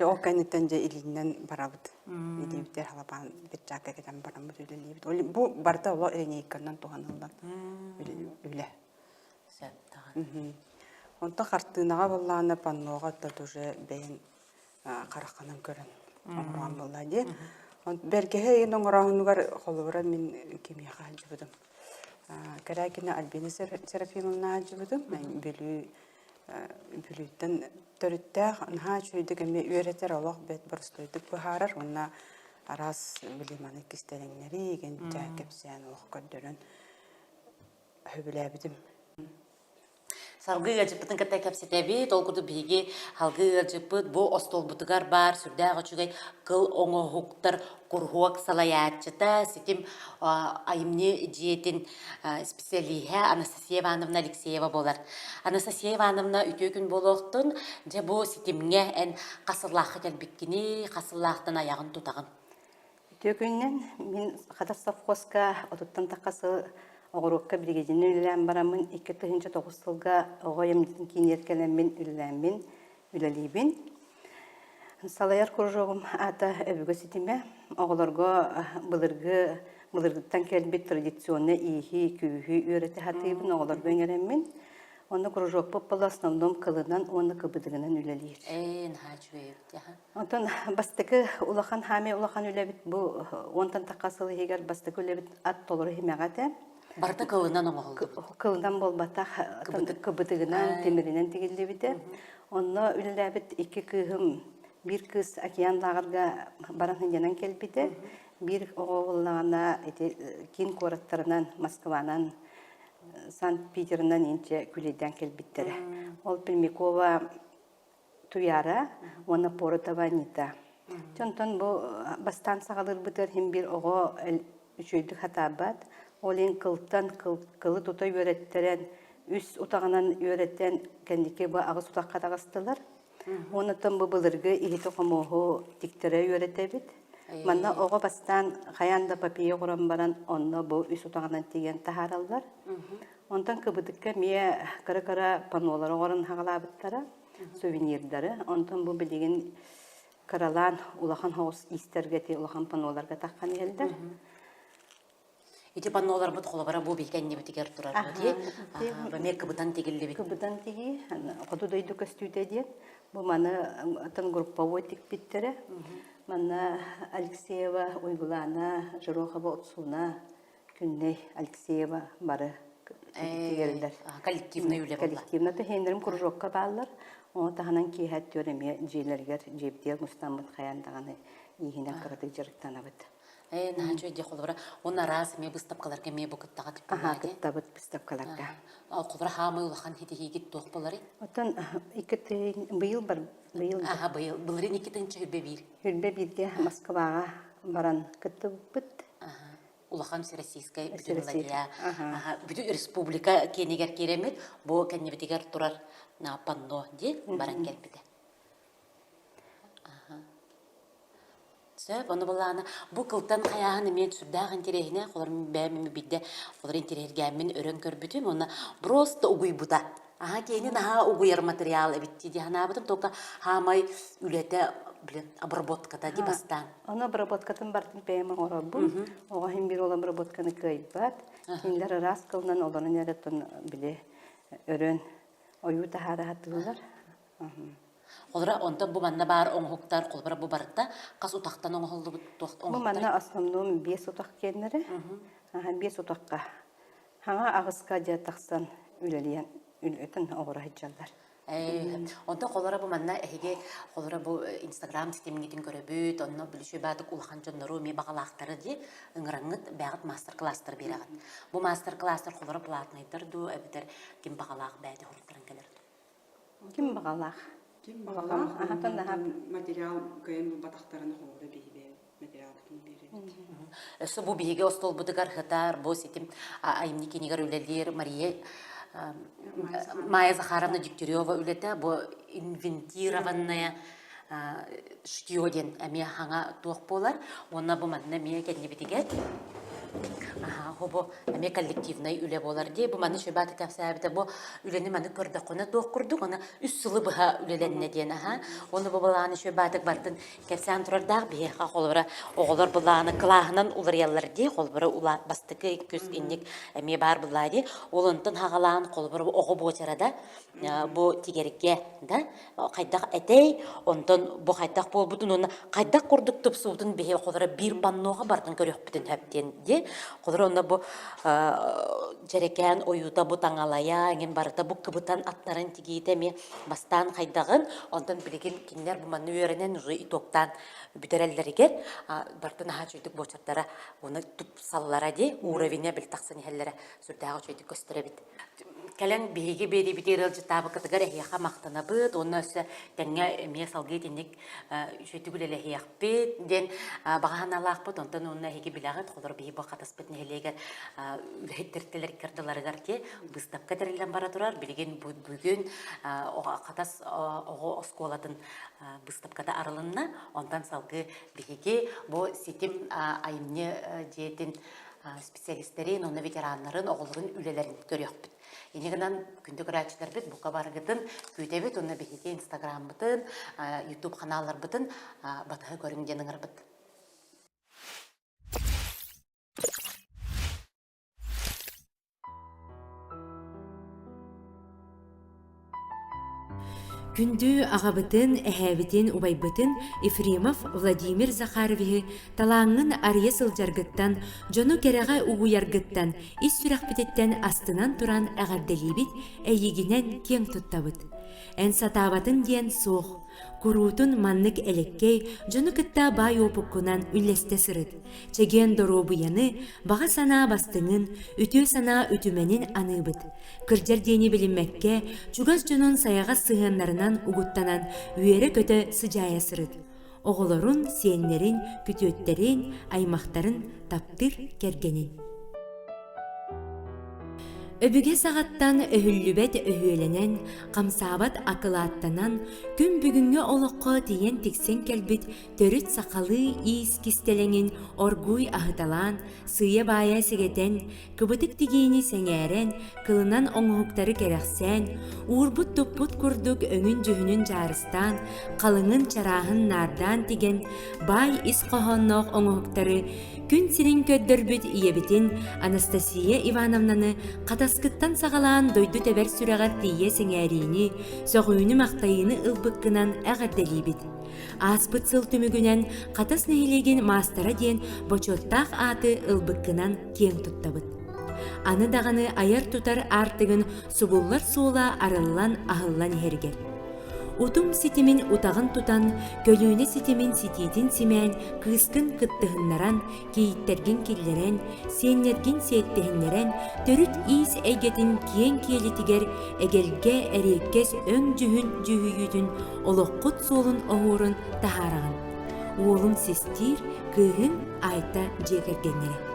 О кеннетен же илинен барабыт. Идибитер халапан битчакка кетен барамыт үлелибит. Ол бу барта оло эренейканан туганылдан үле. Онта картынага балланы паннога да тоже бейин караканын көрөн. Оңран баллади. Бергеhe ен оңрахынугар холубара мен кемияга жыбыдым. Каракина Альбина Серафимовна жыбыдым. Мен бүлүттен төрүттәк анха чөйдүк эме үйрөтер олох бет борстойдук бахарар. Онна арас билиманы кистереңнери ген жакепсен олох көрдөрөн хөбүләбидим. Салгыга жыпытын ката кепсетеби, толкуду биги халгыга жыпыт, бу остол бутугар бар, сүрдәгы чугай кыл оңохуктар кургуак салаятчыта, сетим айымны диетин специалиха Анастасия Ивановна Алексеева болар. Анастасия Ивановна үтө күн болохтун, же бу сетимге эн касыллахы келбиккини, касыллахтан аяғын тутагын. Үтө күннен мен ката совхозка отуттан такасы Оғырыққа бригадины үлілән барамын, 2009 жылға оғайымдың кейін еркелемін үліләнмін, үлілейбін. Салаяр күржоғым ата өбігі сетіме, оғыларға бұлырғыттан кәлбет традиционны иихи, күйхи үйреті хатыйбын оғыларға өңеремін. Оны күржоқ бұппалы основном кылынан, оны кыбыдығынан үлілейір. Хачу өйірді. Онтан бастықы улахан хаме улахан үләбіт, бұл онтан тақасылы егер бастықы үләбіт ат толыры хемеғаты. Барда кылынан оңолду. Кылынан болбата кыбытыгынан темиринен тигилди бите. Онно үлләбит 2 кыгым, 1 кыз океан лагырга баран янан келбите. 1 оголлагана кин кораттарынан Москванан, Санкт-Петербургнан инче күледен келбиттере. Ол Пельмикова Туяра, оны Поротова Нита. Чонтон бу бастан сагалыр битер хим бир ого үчөйдү хатабат. Олин кылтан кылы тутай үйреттерен, үс утағынан үйреттен кәндеке бұл ағыз утаққа тағыстылар. Оны тым бұл бұлырғы илеті қомуғы тіктері үйреттебет. Манна оғы бастан қаянда папия құран баран, онны бұл үс утағынан теген тахаралар. Онтан кыбыдыққа мие кара-кара панолары орын хағалабыттара, сувенирдары. Онтан бұл білеген каралан улахан хоғыз истергеті улахан паноларға таққан елдер. Ити паннолар бут холобара бу билгенне битигер турар ди. Баме кыбыдан тигилли бит. Кыбыдан тиги, коду дойду костюте ден. Бу маны тан групповой тик биттере. Мана Алексеева Уйгулана, Жирохова Отсуна, Күнней Алексеева бары тигерлер. Коллективный үле болла. Коллективна тохендерим кружокка баалар. О таханан киһәт төреме җиләргә җебдия мустамбыт хаяндаганы ихинә кырдык җырыктанабыт. Наһа чөйдә холбара. Онна раз ме выставкаларга ме бу кыттага дип Аха, булады. кыттабыт пистапкаларга. Ал холбара хамы улахан хитиги тох болары. Отон икете быйыл бар, быйыл Аха, быйыл былрын 2-нче хүбе бир. хүрбе бирге Москвага баран кыттыбыт. Аха. Улахан Всероссийская Всероссийская, Бюджетная. ага. Аха, бүтүн республика кенегер керемет, бу кеннебитигер турар на панно ди баран келбиде. Сөп, оны боланы, бұл қылтан қаяғын мен сүрдағын терехіне, қоларым бәмімі бидде, қоларын терехгәмін өрін көрбітім, оны просто ұғый бұда. Аға кейіне наға ұғыйыр материал әбітті де ғана абыдым, тоқа хамай үлеті обработката де бастан. Оны обработкатын бартын бәйімі ғора бұл. Оға хем бір ол обработканы көйбат. Хемлері рас қылынан оларын әреттін біле өрін ойу тахары хаттығылар. Қолыра, онда бұл манна бар оңғықтар, қолбара бұл барытта, қас ұтақтан оңғылды бұл Бұл манна основном 5 ұтақ кенлері. 5 ұтаққа. Хаңа ағысқа жаттақсан үлелейен үлетін оғыра хеджалдар. Онда қолыра бұл манна әйге, қолыра бұл Инстаграм системingетін көрөбіт, онна біліші бәдік ұлған жонлару ме бағалақтары де ұңыраңыт бәғыт мастер-кластар берағыт. Бұл мастер-кластар қолыра платнайдар ду, әбітер кем бағалақ бәді құрттырын келерді. Кем бағалақ? Материал көйін батақтарыны қолды бейбе материал бүтін береді. Өсі бұл бейге остол бұдығар ғытар, бұл сетім айымны кенегер өлелер, Мария Майя Захаровна Дегтярева өлеті, бұл инвентированная штиоден әме хаңа туық болар, онна бұл мәніне мея кәдіне бітігет. Хобо әме коллективный үле болар де, бұл мәні шөбәті кәпсәбіті, бұл үлені мәні көрді қоны тоқ күрдік, оны үс сылы бұға үлелеріне ден. Оны бұл бұлағаны шөбәтік бартын кәпсән тұрардағы бейеға қолбыра оғылар бұлағаны қылағынан ұлыр ялар де, қолбыра бастықы көз еннік әме бар бұла де, олынтын хағалағын қолбыра оғы бұғычарада бұл тегерікке, қайдақ әтей, онтын бұл қайдақ бол бұтын, оны қайдақ құрдық тұпсудың бейе қолбыра бір банноға бартын көрек бүтін әптен де, қолыр оны бұл жерекен ойута бұл таңалая, әңген барыта бұл кыбытан аттарын тегейді ме бастан қайдағын, онтан білеген кенлер бұл мәні өрінен ұжы итоқтан бүтерелдерігер, бартын аға чөйдік бочардары оны тұп саллара де, уровене біл тақсын елері сүрдағы чөйдік көстірі біт. Кәлән бейге бейді бітер әлжі табы қытығар әйеға мақтана бұд, оны өсі тәңе әмия салғы етіндік жөйті күлелі әйеқ бет, ден бағаған алақ бұд, онтан оны әйге білағыд, қолыр бейі бұл қатас бітін әлегер үхеттірттелер кірділарығар те, бұстап кәдірілден бара тұрар, білген бүгін қатас оғы осколатын бұстап кәді арылынна, онтан салғы бейге бұл сетім айымне жетін специалистерин, оны ветеранларын, оғылырын үлелерін көрек біт. Енегінен күнді көрәтшілер біт, бұқа барғытын, көйте біт, оны бейге Инстаграм бұтын, YouTube каналлар бұтын, батығы көріңденіңір біт. Күндү ағабытын, әхәбітін, убайбытын Ефремов Владимир Захаровихи талаңын ария сылжаргыттан, жону кереға угуяргыттан, ис сүрәқпететтен астынан туран әғарделибит, әйегінен кен тұттабыт. Ән сатабатын ден соқ, курутун маннык элеккей, жону кытта бай опуккунан үллесте сырыт. Чеген доробу яны, баға сана бастыңын, үтө сана үтіменін аныбыт. Кыржар дени білінмәкке, чугас жонун саяға сығанларынан угуттанан, үйері көті сыжая сырыт. Оғылорун, сиенлерин, күтөттерин, аймақтарын таптыр кергенин. Өбүге сағаттан өһүллүбет өһүөленен, қамсабат акылаттанан, күн бүгінгі олыққы тиен тиксен келбит, төрүт сақалы иіс кистеленин, оргуй ахыталан, сыя бая сигетен, кыбытык тигейни сәңәрен, кылынан оңуқтары керексен, уурбут туппут курдук өңін жүхінін жарыстан, қалыңын чарахын нардан тиген, бай ис қохонноқ оңуқтары, күн сирин көддөрбүт иебитин Анастасия Ивановнаны қатаскыттан сағалаан дойду тәбәр сүрәғар тие сеңәріні, соғуыны мақтайыны ылбыққынан әғарделибит. Аспыт сыл түмігінен қатас нәйлеген мастара ден бочоттақ аты ылбыққынан кен тұттабыт. аны дағаны аяр тутар артыгын субуллар суола арыллан ахыллан хергер. Утум ситимин утағын тутан, көлүүне ситимин ситиитин симээн кыыскын кыттыһыннаран, кейиттерген киллерен, сиэннерген сиэттеһиннерен, төрүт иис эйгетин киен киэлитигер эгелге эриеккес өң жүһүн жүһүйүтүн олоққут суолун оһуурун тахаарагын. Уолун сестир кыыһын айта жиэгергеннере.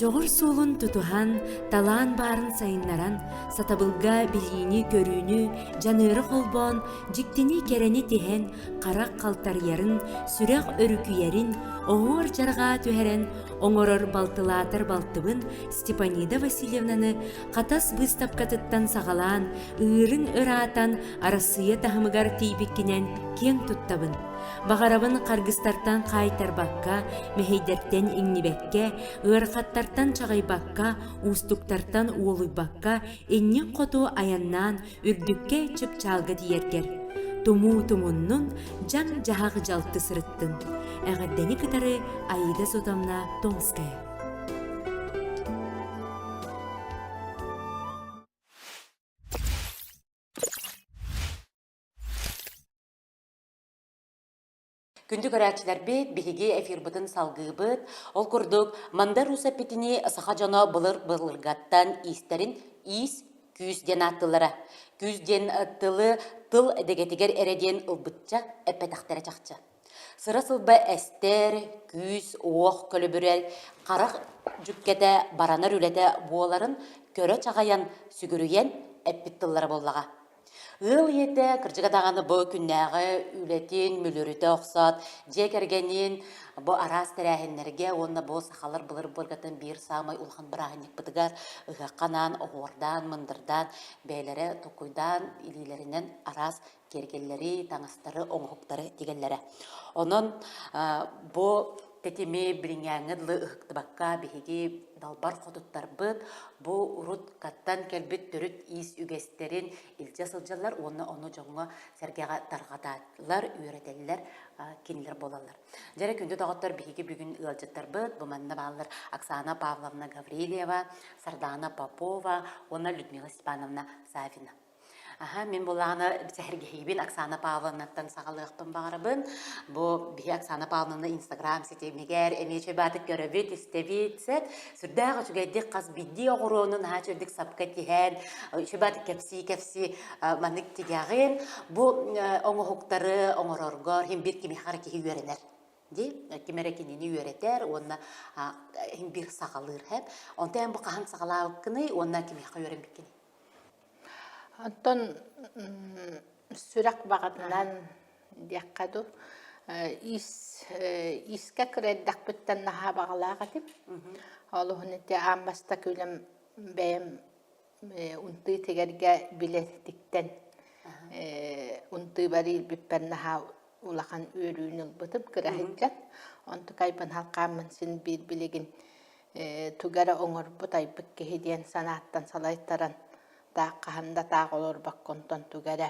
Жоғыр суолун тутухан, талаан барын сайыннаран, сатабылга билиини көрүүнү, жаныры холбон, жиктини керени тиһен, қарақ қалтарьярын, сүрәк өрүкүйерин, оғуар жарға түһәрен, оңорор балтылаатар балтыбын Степанида Васильевнаны қатас выставкатыттан сағалаан, ыырын ыраатан, арасыя тахымыгар тейбиккинен кең туттабын. Бағарабын қаргыстартан қайтарбаққа, мехейдерттен иңнибекке, ырқаттартан чағайбаққа, устуктартан уолуйбаққа, эннин қоту аяннан үрдікке чып чалғы диергер. Туму-тумуннун жан жағағы жалты сырыттын. Әғаддені кытары Аида Сотамна Томская. Күнді көрәтчілер бет, бігеге эфир бұтын салғы бұт, ол күрдік манда руса петіне сақа жана бұлыр-бұлырғаттан истерін ис күйізден аттылары. Күйізден аттылы тыл әдегетігер әреден ұлбытча әппетақтары чақчы. Сыра сылба әстер, күйіз, оқ көлі қарақ жүккеті баранар үлеті буоларын көрі чағаян сүгіріен әппеттілері боллаға. Ыл еті кіржіға дағаны бұл күннәғы үлетін мүліріті оқсат, жекергенен бұл арас тәрәхінлерге, онына бұл сақалар бұлыр-бұлғатын бір самай ұлған бірағынек бұдығар, ұғаққанан, оғырдан, мындырдан, бәйлері, тұқуйдан, илилерінен арас кергелері, таңыстары, оңғықтары дегелері. Оның бұл тетеме біліңәңідлі ұқтыбаққа бігеге далбар қодыттар бұд, бұл ұрыт қаттан кәлбет түріт ис үгестерін илче сылжалар, оны жоңға сәргеға тарғадалар, үйретелілер, кенілер болалар. Жәрі күнді дағыттар бігеге бүгін ұлжаттар бұд, бұманна бағалар Оксана Павловна Гаврилева, Сардана Попова, оны Людмила Степановна Савина. Мен болағына сәхіргейбін Оксана Павловнаттан сағалығықпын бағарабын. Бұл бі Оксана Павловна Инстаграм сетемегер, әмече батық көрібет, істебетсет. Сүрдағы жүгәдік қаз бидді оғыруының хачырдік сапқа тиген, шыбатық кәпсі манық тегеғін. Бұл оңы хуқтары, оңыр орғар, хем бір кеме қара кеге үйерінер. Кемерекенені үйеретер, онына бір сағалыр әп. Онтайын бұл қаған сағалауқыны, онына кеме қа үйерен біккені. Антон сүрәк бағатынан дияққаду искә кірәддәк бүттен наға бағалаға деп. Олығын әте амбаста көлім бәйім ұнты тегерге білеттіктен ұнты барил бүппен наға улақан өрүүін ұлбытып кірәхеткен. Онты қайбын халқамын сен бір білеген түгәрі оңыр бұтай бүкке хеден санаттан салайттаран қағында тағы олар баққонтан түгәрі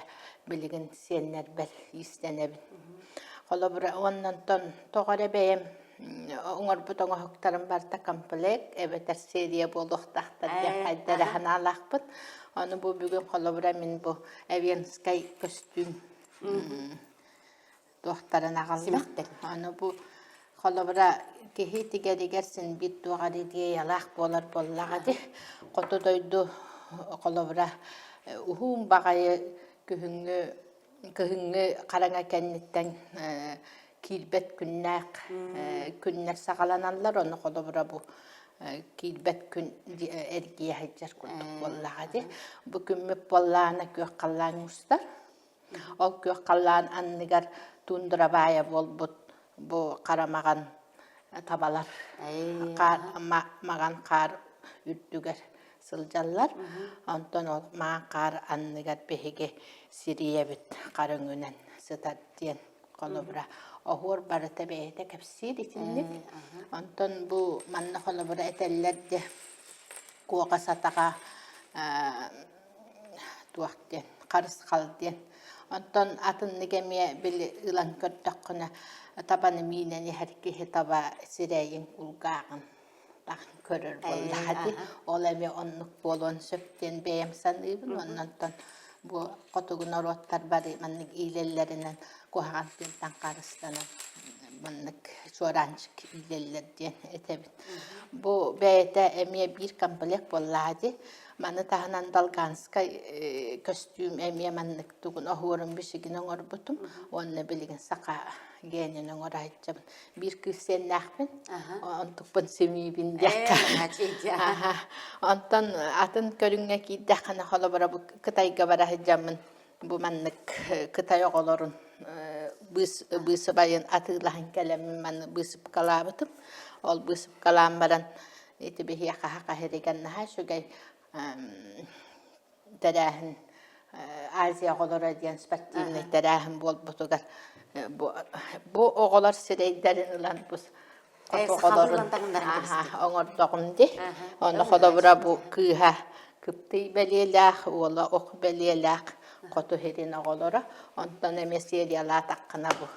білігін сеннер бір истенебін. Қолы бір оннан тон тоғары бәйім оңыр бұт оңы хөктарын барта комплект, әбетер серия болуқтақтар қайдары ханалақ бұд. Оны бұл бүгін қолы бір мен бұл әвенскай костюм доқтарын ағалым. Оны бұл қолы бір кехеті кәдегерсін бит туғары дей алақ болар боллаға де. Қоты дойды қолыбыра ұхуым бағайы күхіңі қараңа кәннеттен килбет күннер сағаланалар, оны қолыбыра бұл килбет күн әргейі хайджар күрдік боллаға де. Бұл күмміп боллағына көк қаллаң ұстар. Ол көк қаллаң анныгар туындыра бая бол бұл қарамаған табалар. Маған қар үрдігер сылжаллар, онтон ол маған қар анныгар беге сирия бит қарыңынан сытар ден қолыбыра. Оғыр барыта бейті кәпсир етіндік. Онтон бұл манны қолыбыра әтәлілерді қуға сатаға туақ ден, қарыс қал ден. Ondan atın negemiye bili ılan kördökküne tabanı mineni herkese taba sireyin ulgağın dağın körür bollu hadi. Ol emi onluk bolon söpten beyem sanıybın ondan bu kotugun orottar bari mannik iyilellerinden kohan pintan karıslanan mannik çorancık iyileller diyen etebin. Bu beyete emiye bir kambalek bollu hadi. Manı tahanan dalganska kostüm emiye mannik tugun ahurun bisigin orbutum. Onunla bilgin saka genin orayacağım. Bir kız sen nakbin. Ontuk ben semibin diyakka. Ondan atın körünge ki dakana hala bara bu kıtayga barahacağımın. Bu mannik kıtay oğulurun. Bısı bayın atılahan kelemin manı bısıp kalabıtım. Ol bısıp kalam baran. Eti bihi yaka haka herigen naha şugay. Terahin Azia oğulur diyen spattivne terahin bol butugar. Bu oğullar sireyderin ulan bu. Oğur doğumdi. Onu kodabura bu kıha kıptı beliyelak, oğula ok beliyelak. Kotu herin oğulura. Ondan emesiyeli ala takkına bu.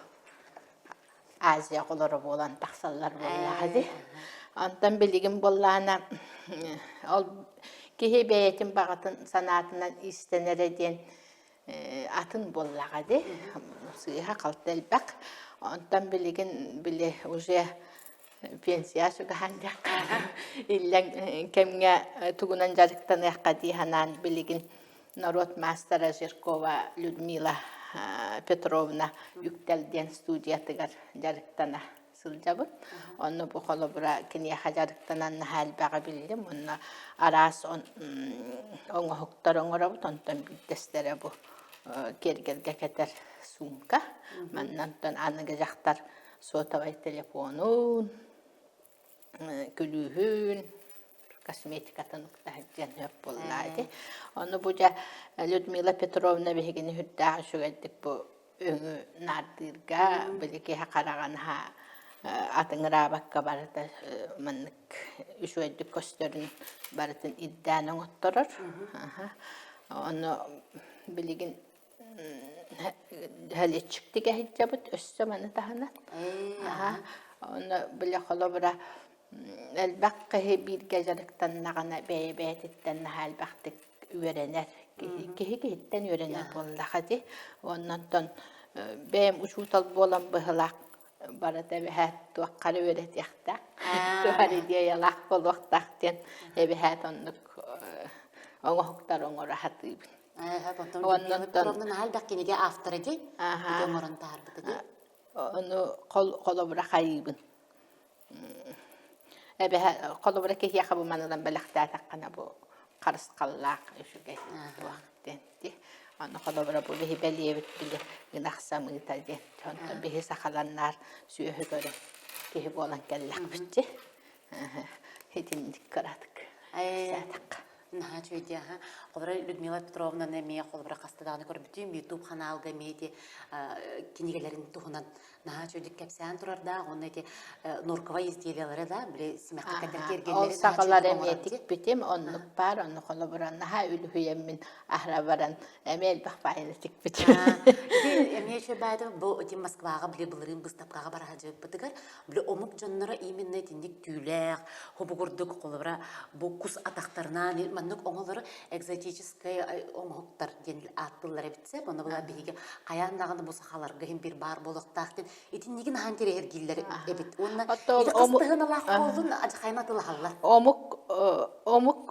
Azia oğulura bolan taksallar bolladı. Ondan bilgin bollana kihi beyetin bağıtın sanatından istenir ediyen atın bolladı. Sığha kaldı elbak. Ondan bilgin bile uca pensiya sugahandak. İllen kemge tugunan jarıktan yakadi hanan bilgin Narod Mastera Zirkova Lyudmila Petrovna yükteldiyen studiyatıgar jarıktana sılcabın. Onu bu kolobura kiniye hajarıktanan hal bağı bildim. Onu aras onu huktar oğurabut. Ondan biddestere bu kergerge keter sumka. Mannan anıgı jaktar sotavay telefonun. Külühün, kosmetikatan hüccen hep bolladı. Onu buca Lyudmila Petrovna behigini hüddağı şügettik bu öngü nardirga, biliki hakarağın ha atın rabakka barata mannik şügettik kostörün baratın iddianın otturur. Onu biligin hali çıktı gehicabıt, össü manı tahanat. Onu bile kolobura elbaqqihi bir gejarıktan nağına beybeetitten elbaqtik öğrenir. Kihitten öğrenir bolladı. Ondan benim uçutal bolan bıhlaq barada bihat tuaqqara öğret yaxta. Tuhari diye yalaq bol vaqtaqten bihat onluk onu huktar onu rahatıyım. Ondan Petrovna'nın halbaq kinige after di. Gömörün tarbıdı di. Onu kolobura xayibin. Kolobura ki yaxabu manıdan belaqta taqana bu qarыс qallaq şugay vaqtenti. Onu kolobura bu bihi beliyebit bili gınaqsamı tadi. Ondan bihi saqalanlar süyühü göre kihi bolan kellaq bitti. Hitindik qaradık. Sataq. Наха чуйдя, колбара Людмила Петровна неме колбара кастаданы көрбүтүм YouTube каналга меди кинигелерин тухунан наха чуйдик кепсен турарда, оны эти норкова изделиялары да, биле симакка кадер кергенлери. Ол сакалар эметик битим, онлук бар, оны колбара наха үлүхүем мен ахрабаран эмел бакпайнытик битим. Эмне чөбайды бу эти Москвага биле булырын быстапкага баражы бытыгар, биле омук жоннора именно тиндик түүлек, хобугурдук колбара бу кус атактарынан маннык оңолору экзотический оңоктар ден аттылар битсе, бона була биге каяндагы бу сахаларга хим бир бар болоктактын итиннигин хантер эргиллер эбит. Онна кыстыгын алак болдун ажкайматыл халлар.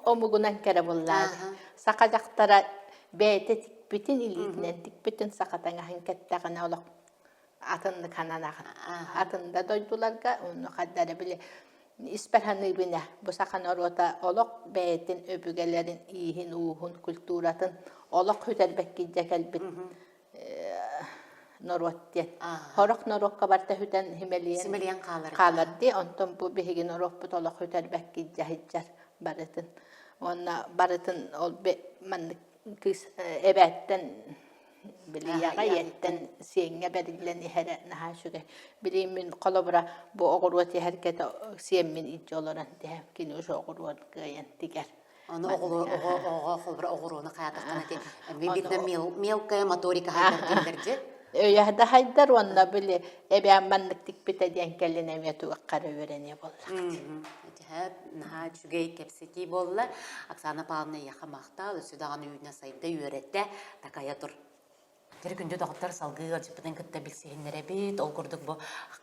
Omugунан кере буллар. Сакажактара бете тикбитин илитнен тикбитин сакатаңа хинкеттагына олок атынды кананагын. Атында дойдуларга onu каддары биле İsperhanı bine bu sakan orada olak beytin öbügelerin ihin uhun kültüratın olak hüterbek gidecek elbet norvattiyen. Horak norok kabarta hüten himeliyen kalardı. Ondan bu bihigi norok but olak hüterbek gidecek baratın. Ona baratın ol be manlık kız ebetten biliyaga yetten siyenge berileni here naha şüge bilimin kolobra bu oğurvati harekete siyemmin içi olaran diye kini şu oğurvat gayen diger Оны оғыруыны қаятақтан әте. Бибитна мелкая моторика хайдардерлерде. Өйәді хайдар, онна білі әбәмманлық тікпіті ден кәлін әмету қары өрене болды. Наха чүгей кепсети болла. Оксана Павловна яха мақтал, өсүдаған үйіне сайда үйеретті, такая тұр. Тері күнде доғыттар салғы алжыппытын кітті білсейінлері бейт, ол күрдік бұл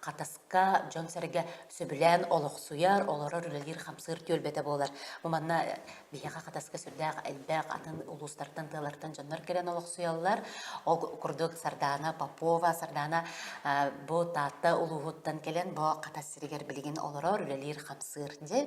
қатасқа жон сәріге сөбілән олық суяр, олары үлелер қамсыр төлбеті болар. Бұл манна бияға қатасқа сүрдәқ, әлбәқ, атын ұлыстартан, тылартан жонлар келен олық суялар. Ол күрдік Сардана Попова, Сардана бұл татты ұлығыттан келен бұл қатас сірігер білген олары үлелер қамсыр де.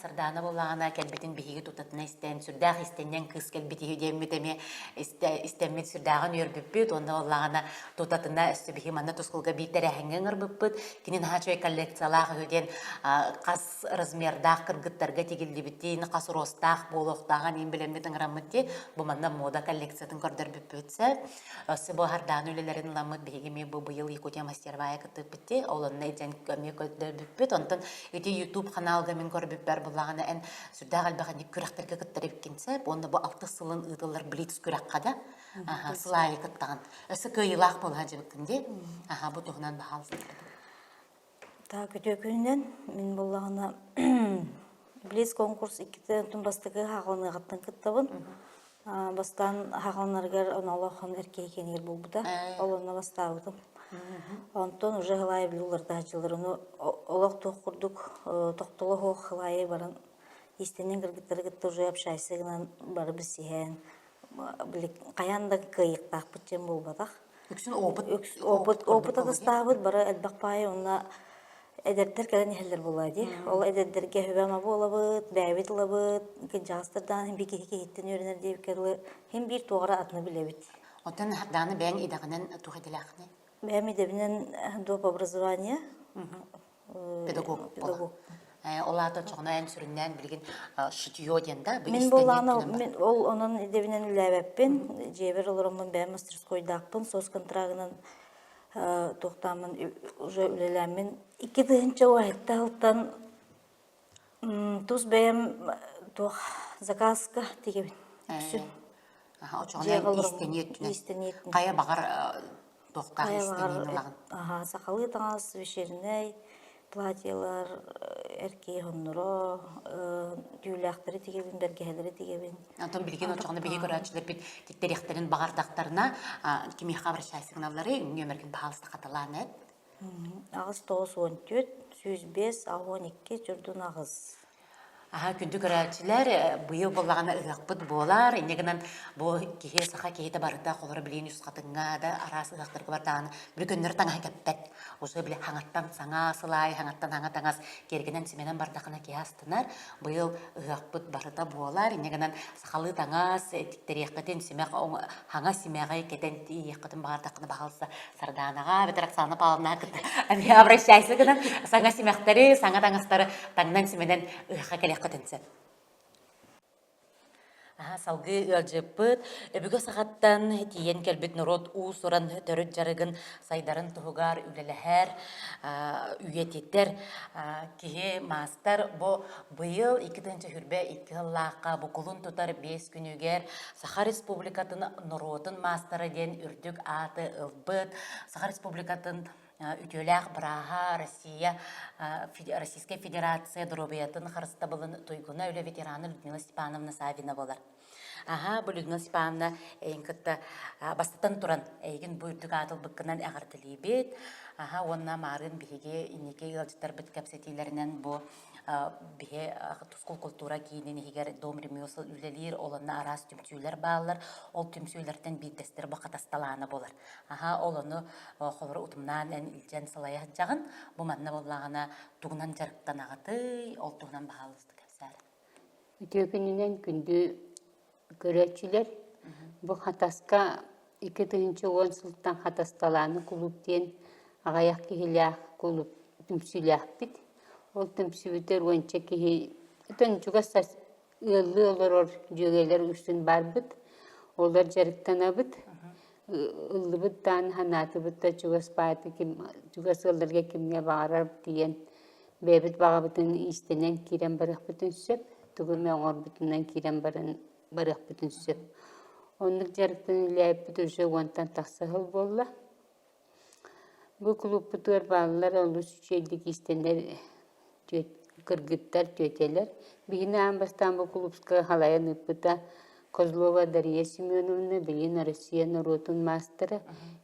Сардана болағына кәлбетін бейгі тұтатына істен, сүрдәқ істеннен қыз кәлбеті едемметеме істенмет сүрдәғын өрбі бүппіт, онда олағына тұтатына өстібігі манна тұсқылға бейттері әңген ұрбіппіт. Кенен хачой коллекциялағы өден қас размердақ кыргыттарға тегілді біттейін, қас ростақ болуқтаған ең білемметін ғрамытте, бұл манна мода коллекциятын көрдір бүппітсі. Өсі бұл хардан өлелерін ламыт бейгеме бұл бұйыл Якутия Мастеровая күтіп бітті, олынна еден көме көдір бүппіт. Онтын өте YouTube каналға мен көрбіп бәр бұлағына ән сүрдәғ әлбәғаны күрәқтерге күттіріп кенсіп, онда бұл 6 сылын ұйдылар білетіс күрәққада. Сылайы күттіған. Өсі көйілақ бұл ғажы бүкінде. Бұл тұғынан бағалсын. Та көте күнінен мен болағына білес конкурс 2 тұнбастығы хағылыны ғаттан күттіғын. Бастан хағылынарғар оналықын әркей кенігер бұл бұда. Олығына бастағыдым. Онтон уже ғылайы білуларды ғачылыр. Олық тоқырдық, тоқтылы хоқ ғылайы барын. Естенен кіргіттіргітті уже апшайсығынан бары білсейін. Қаяндағы қиықтақ бұтчен бұл бадақ. Өксін опыт. Опыт адыстағыд бары әлбақ байы, онна әдерттер кәлін ехелдер болады. Ол әдердерге хүбәма болабыд, бәйбет лабыд, жағыстырдан хем беке хеттен өрінер дейіп кәлі, хем бір тоғыра атыны білебет. Отын даны бәң идағынан туғы дилақны? Бәм идебінен доп образование. Педагог бола. Олады çoğuna en süründen bilgin şütüyor diyende. Мен боланы, ол onun edebinen ülәбәппен, жебер оларымын бәм мастерскойдақпын, сос контрагынан тоқтамын, уже үлеләмін. 2-інші уақытта ұлттан тұз бәм заказка тегебін. O çoğuna isteniyetin. Қая бағар тоқтақ isteniyetin лағын. Сақалы таңыз, вешеріней, платьялар, эркей хоннуро, түйіләқтері тегебін, бәргәлері тегебін. Антон білген отчағында бейге көрәтшілер бет тектеректерін бағардақтарына кеме қабыр шайсығыналары өмірген бағалысты қаталаны әд? Ағыз 9-14, 105, 12 жүрдің ағыз. Күнді көрәтшілер бұйыл болағына ұғақпыт болар, енегінен бұл кеге сақа кейті барыда қолыры білейін үз қатыңға да арасы ұғақтырғы бардағаны бір күндері таңа кәппәт. Осы біле хаңаттан саңа сылай, хаңаттан хаңатаңас кергенен семенен бардағына кей астынар. Бұйыл ұғақпыт барыда болар, енегінен сақалы таңас, тіктері еққетін семеқ хаңа семеғай кетен еққетін бағардақыны бағалысы сарданаға, бетір Оксана Павловна күтті. Обращайсы күнен саңа семеқтері, саңа таңастары таңнан семенен ұға келе қатынсы. Салғы өлжіппіт, өбігі сағаттан тиен кәлбет нұрот ұсыран түріт жарығын сайдарын тұғығар үлеләхәр, үйететтер, кеге мастар бұйыл 2-ті хүрбе 2 лаққа бұқылын тұтар 5 күнігер Саха Республикатын нұротын мастары ден үрдік аты ұлбыт, Саха Республикатын Ütölәк Браха, Российская Федерация дробиятын қарыста болын тойгуна өлі ветераны Людмила Степановна Савина болар. Бұл Людмила Степановна әйін күтті бастатан тұран әйгін бұйырдық атыл бұққынан әғардылы бет. Онна марын біге инеке ғалжыттар бұт кәпсетейлерінен бұл біге тұскул культура кейінен егер дом ремесл үлелер, оланна арас түмсүйлер бағылар, ол түмсүйлерден бейдестер бақатасталаны болар. Оланы қолыры ұтымнан ән үлжен салая жағын, бұл манна болағына тұғынан жарықтан ағаты, ол тұғынан бағалысты кәпсәрі. Өтеугінінен күнді көрәтшілер, бұл қатасқа 2-10 сылттан қатасталаны құлыптен ағаяқ кейіліғ құлып түмсүйліғ бит. Ол түмсүбітер ойынша кейі өтін жүгастас ұлы олар жөгелер үстін бар бұд. Олар жарықтана бұд. Ұлы бұдтан ханаты бұдта жүгас байды, жүгас ұлдарға кімге бағарар дейін бәбіт баға бұдын истенен керен барық бұдын сөп. Тугуме оңорбутунан кирен барық бүтін сөп. Оннук жарықтан үләйіппіт уже онтан тақсығыл болла. Бұл клубпутуар балылар олус үшелдік истенер кыргыттар, төтелер. Бігіні амбастан бұл клубска халайын үппіта Козлова Дарья Семеновна, білін Россия народун мастера.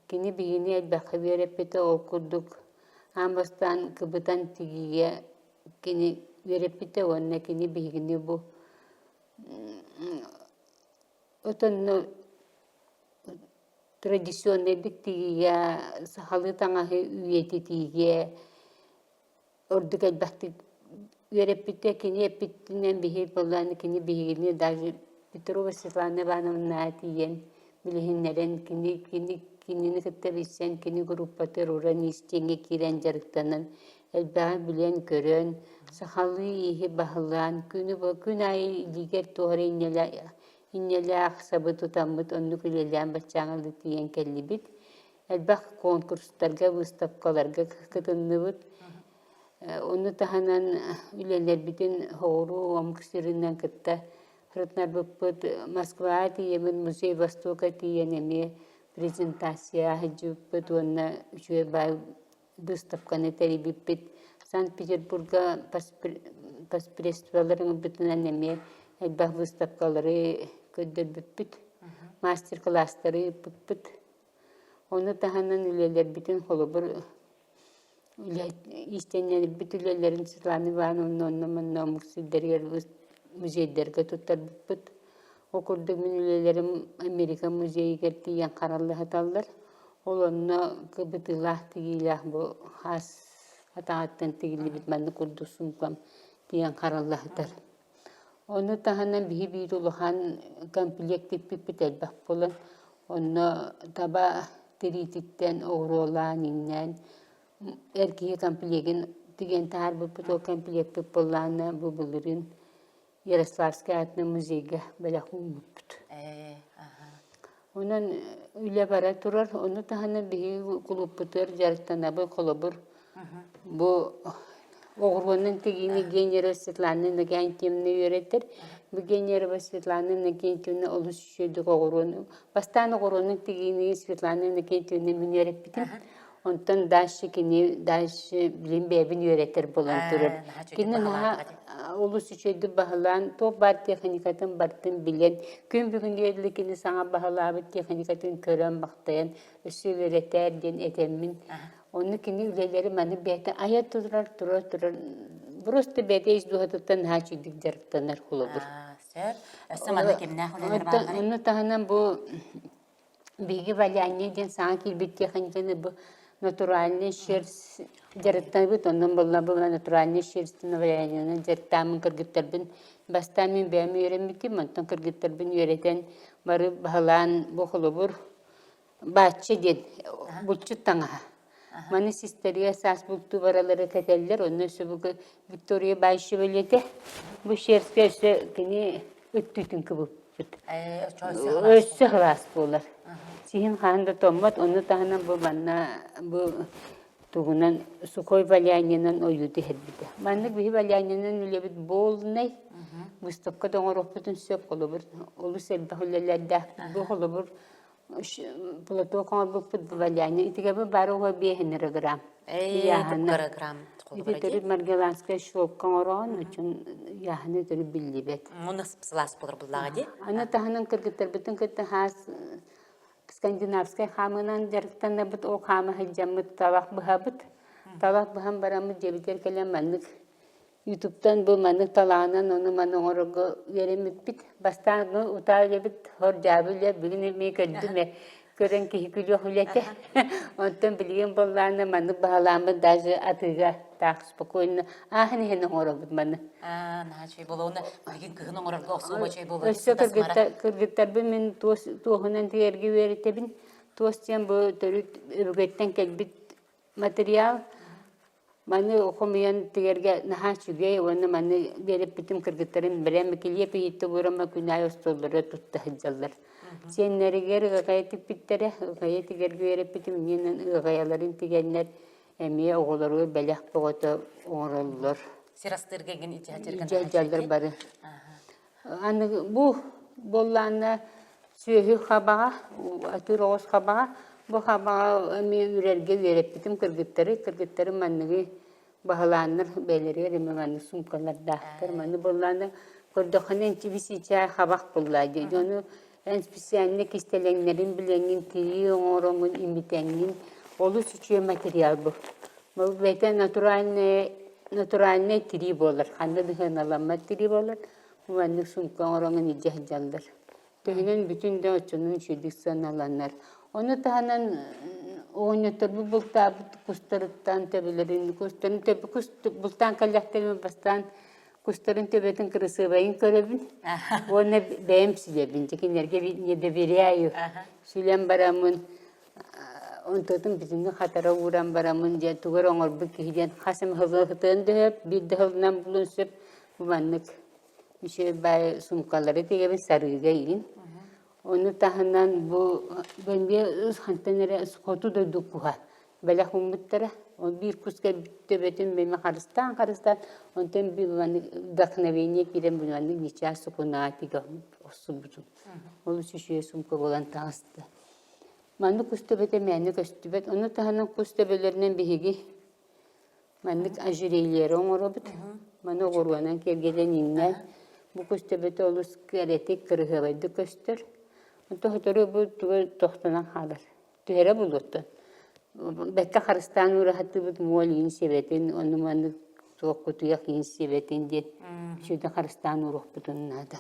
Кені бігіні әлбақы вереппеті ол күрдік. Амбастан кыбытан тигиге кені вереппеті, онна кені бігіні бұл отонно традиционныйдык тигиге сахалы таңахы үйети тиге ордук әлбәхти вереппите кини эппиттинен бихи болланы кини бихигини даже Петрова Светлана Ивановна тиен билихиннерен кинини кытта биссен кини группаты руран истеңе кирен жарыктанын әлбәға билен көрөн сахалы ихи бахылан күн айы лигер тоғыры иннелі ақсабы тұтамыд онны күлелен бачаңылды тиен келі бит. Әлбәқ конкурстарға, выставкаларға кытынны бұд. Оны таханан үлелер бітін хоғыру омксирінен кытта хрытнар бұппыд Москва тиемін музей Востока тиенеме презентация жүппыд онна үшуе бай выставканы тәрі біппіт. Санкт-Петербурга паспредстваларын бүтінен еме әлбәқ выставкалары көддер бүппіт, мастер-класстары бүппіт. Оны таханан үлелер бітін қолы бір истенен бүт үлелерін Светлана Ивановна онна мұқсидергер музейдерге тұттар бүппіт. Оқырдық мен үлелерім Америка музейгер тиен қаралы хаталдар. Ол онна кыбытылақ тигилақ бұл хас атағаттан тигілі бит мәнні күрді сұмкам тиен қаралы хатар. Оны таханан биһи биир улахан комплект иппит элбах болан. Оны таба терититтен оғролан иннен эркиге комплегин тиген тахар бұппыт ол комплект болланы бұбылырын Ярославский атны музейге бәләхун бұппыт. Онан үле бара турар, оны таханан биһи клубпытыр жарықтан абы қолыбыр. Бұ Оғырғанын тегені Генера Светланы Нагентьевны үйретер. Бұл Генера Светланы Нагентьевны олыс үшедік оғырғаны. Бастан оғырғанын тегені Светланы Нагентьевны мен үйрет бітім. Онтан дашы кені дашы білім бәбін үйретер болан тұрыр. Кені олыс үшеді бағылан, топ бар техникатын бартын білен. Күн бүгін ерлі кені саңа бағылабы техникатын көрен бақтайын. Өсі үйретер ден етемін. Оны кені үлелері мәні бәйті аят тұрар. Просто бәйті ешдуғатыттан хачидік жарықтанар құлы бұр. Оны тағынан бұл бейгі валяне ден саңа келбет техниканы бұл натуральный шерсть жарықтан бұд. Онын болна бұл натуральный шерстіні валянені жарықтамын кіргіттарбін. Бастамын бәйімі үйремекем, онтан кіргіттарбін үйретен бары бағылан бұл құлы бұр. Бәтші ден, бұлчы таңа. Маны систерия сас бұлту баралары кәтелдер, оны сөбігі Виктория Байшевелеті. Бұл шерстке өсі кені өттүйтін кібі бұд. Өсі ғылас болар. Сихин қағында томмат, оны тағынан бұл манна бұл туғынан Сухой Валянинан ойуды хәдбіді. Маннық бігі Валянинан үлебіт болынай. Выставка доңыр оқпытын сөп қолы бұр. Олы сәлбі хүлелерді бұл қолы бұр. Платок он был под валяне, и тогда бы баруха бегнера грамм. Грамм. И ты маргеланская шелка орон, очень яхне ты билибет. Монас слас подроблаги. Она таханан кыргытар бутын кытта хас скандинавская хамынан дерктан бут о хама хаджамыт талах бахабыт. Талах бахам барамыт жебитер келем маннык. YouTube'dan bu manık talağından onu manığı veремет bit. Bastan utar jebit hor jabıyla bilin mi kördüme. Gören ki hükülü hülete. Ondan bilgin bollarına manık bağlamı даже atıga так спокойно. Ahni hene horabıt manı. Naçay bolu onu bilgin kıhın orarga osuğuma çay bolu. Össe kırgıttar bir min toğunan tiyergi veritebin. Toğustiyan bu törü öbügetten kelbit materyal. Mani okumayan tigerge naha çüge onu mani verip bitim kırgıtların bileme kiliye pihitte burama günay ostolları tuttu hıcallar. Senleri geri gayet bittere gayet tigerge verip bitim yenen gayaların tigenler emiye oğulları belak boğata oğurlar. Сирастырген итяжерген. Жалдар бары. Аны бу болланы сүйі хабаға, атыр оғыз хабаға, бу хабаға мен үрерге вереппетім кыргыттары манныгы бағаланыр бәлері мәні сумкалардақтыр. Маны болланы көрдіқанен тибісі чай хабақ боллайды. Оны ән специальный кестеленлерін біленген тиі оңырыңын имитәңін олы сүче материал бұл. Бұл бәйті натуральный тири болыр. Қанды дұғын аламма тири болыр. Мәнік сумка оңырыңын ижах жалдар. Төгінен бүтін де очының шүйдік саналанар. Оны тағанан оңыттыр бұл бұлтабыт күстарыттан төбелерін, күстарын төбі бұлтан кәліқтерімен бастан күстарын төбетін кірісібайын көребін. Оны бәйім сүлебін. Жекенерге недоверяю. Сүлем барамын. Онтотын біздіңгі қатара уран барамын. Туғыр оңырбы кейден қасым ғылығытын дөп, бірді ғылынан бұлын сөп. Бұманнық үші бай сумкалары тегебін сарыға үйін. Оны тағынан бәнбе ұсқантанары ұсқоту дойды құға. Бәлі құмыттары. Bir kuska töbetin benim Karistan, ondan bir daknaveniye giren bunların niçer sukunati gam osubucum. Olu şişe sumka olan tağıstı. Mandı kustöbete meni kustöbet, onu tahanın kustöbelerinin bihigi. Mandık ajireyleri oğurabıt. Manı oğurvanan kergeden inler. Bu kustöbete olus keretik kırıgılaydı köstür. Tohtarı bu tohtanan halar. Tühere buluttu. Bekka Karistan uğrahatı bu mualiyin sebetin, onu manı soğukkutuya kiyin sebetin diye. Şurada Karistan uğrahbıdın nada.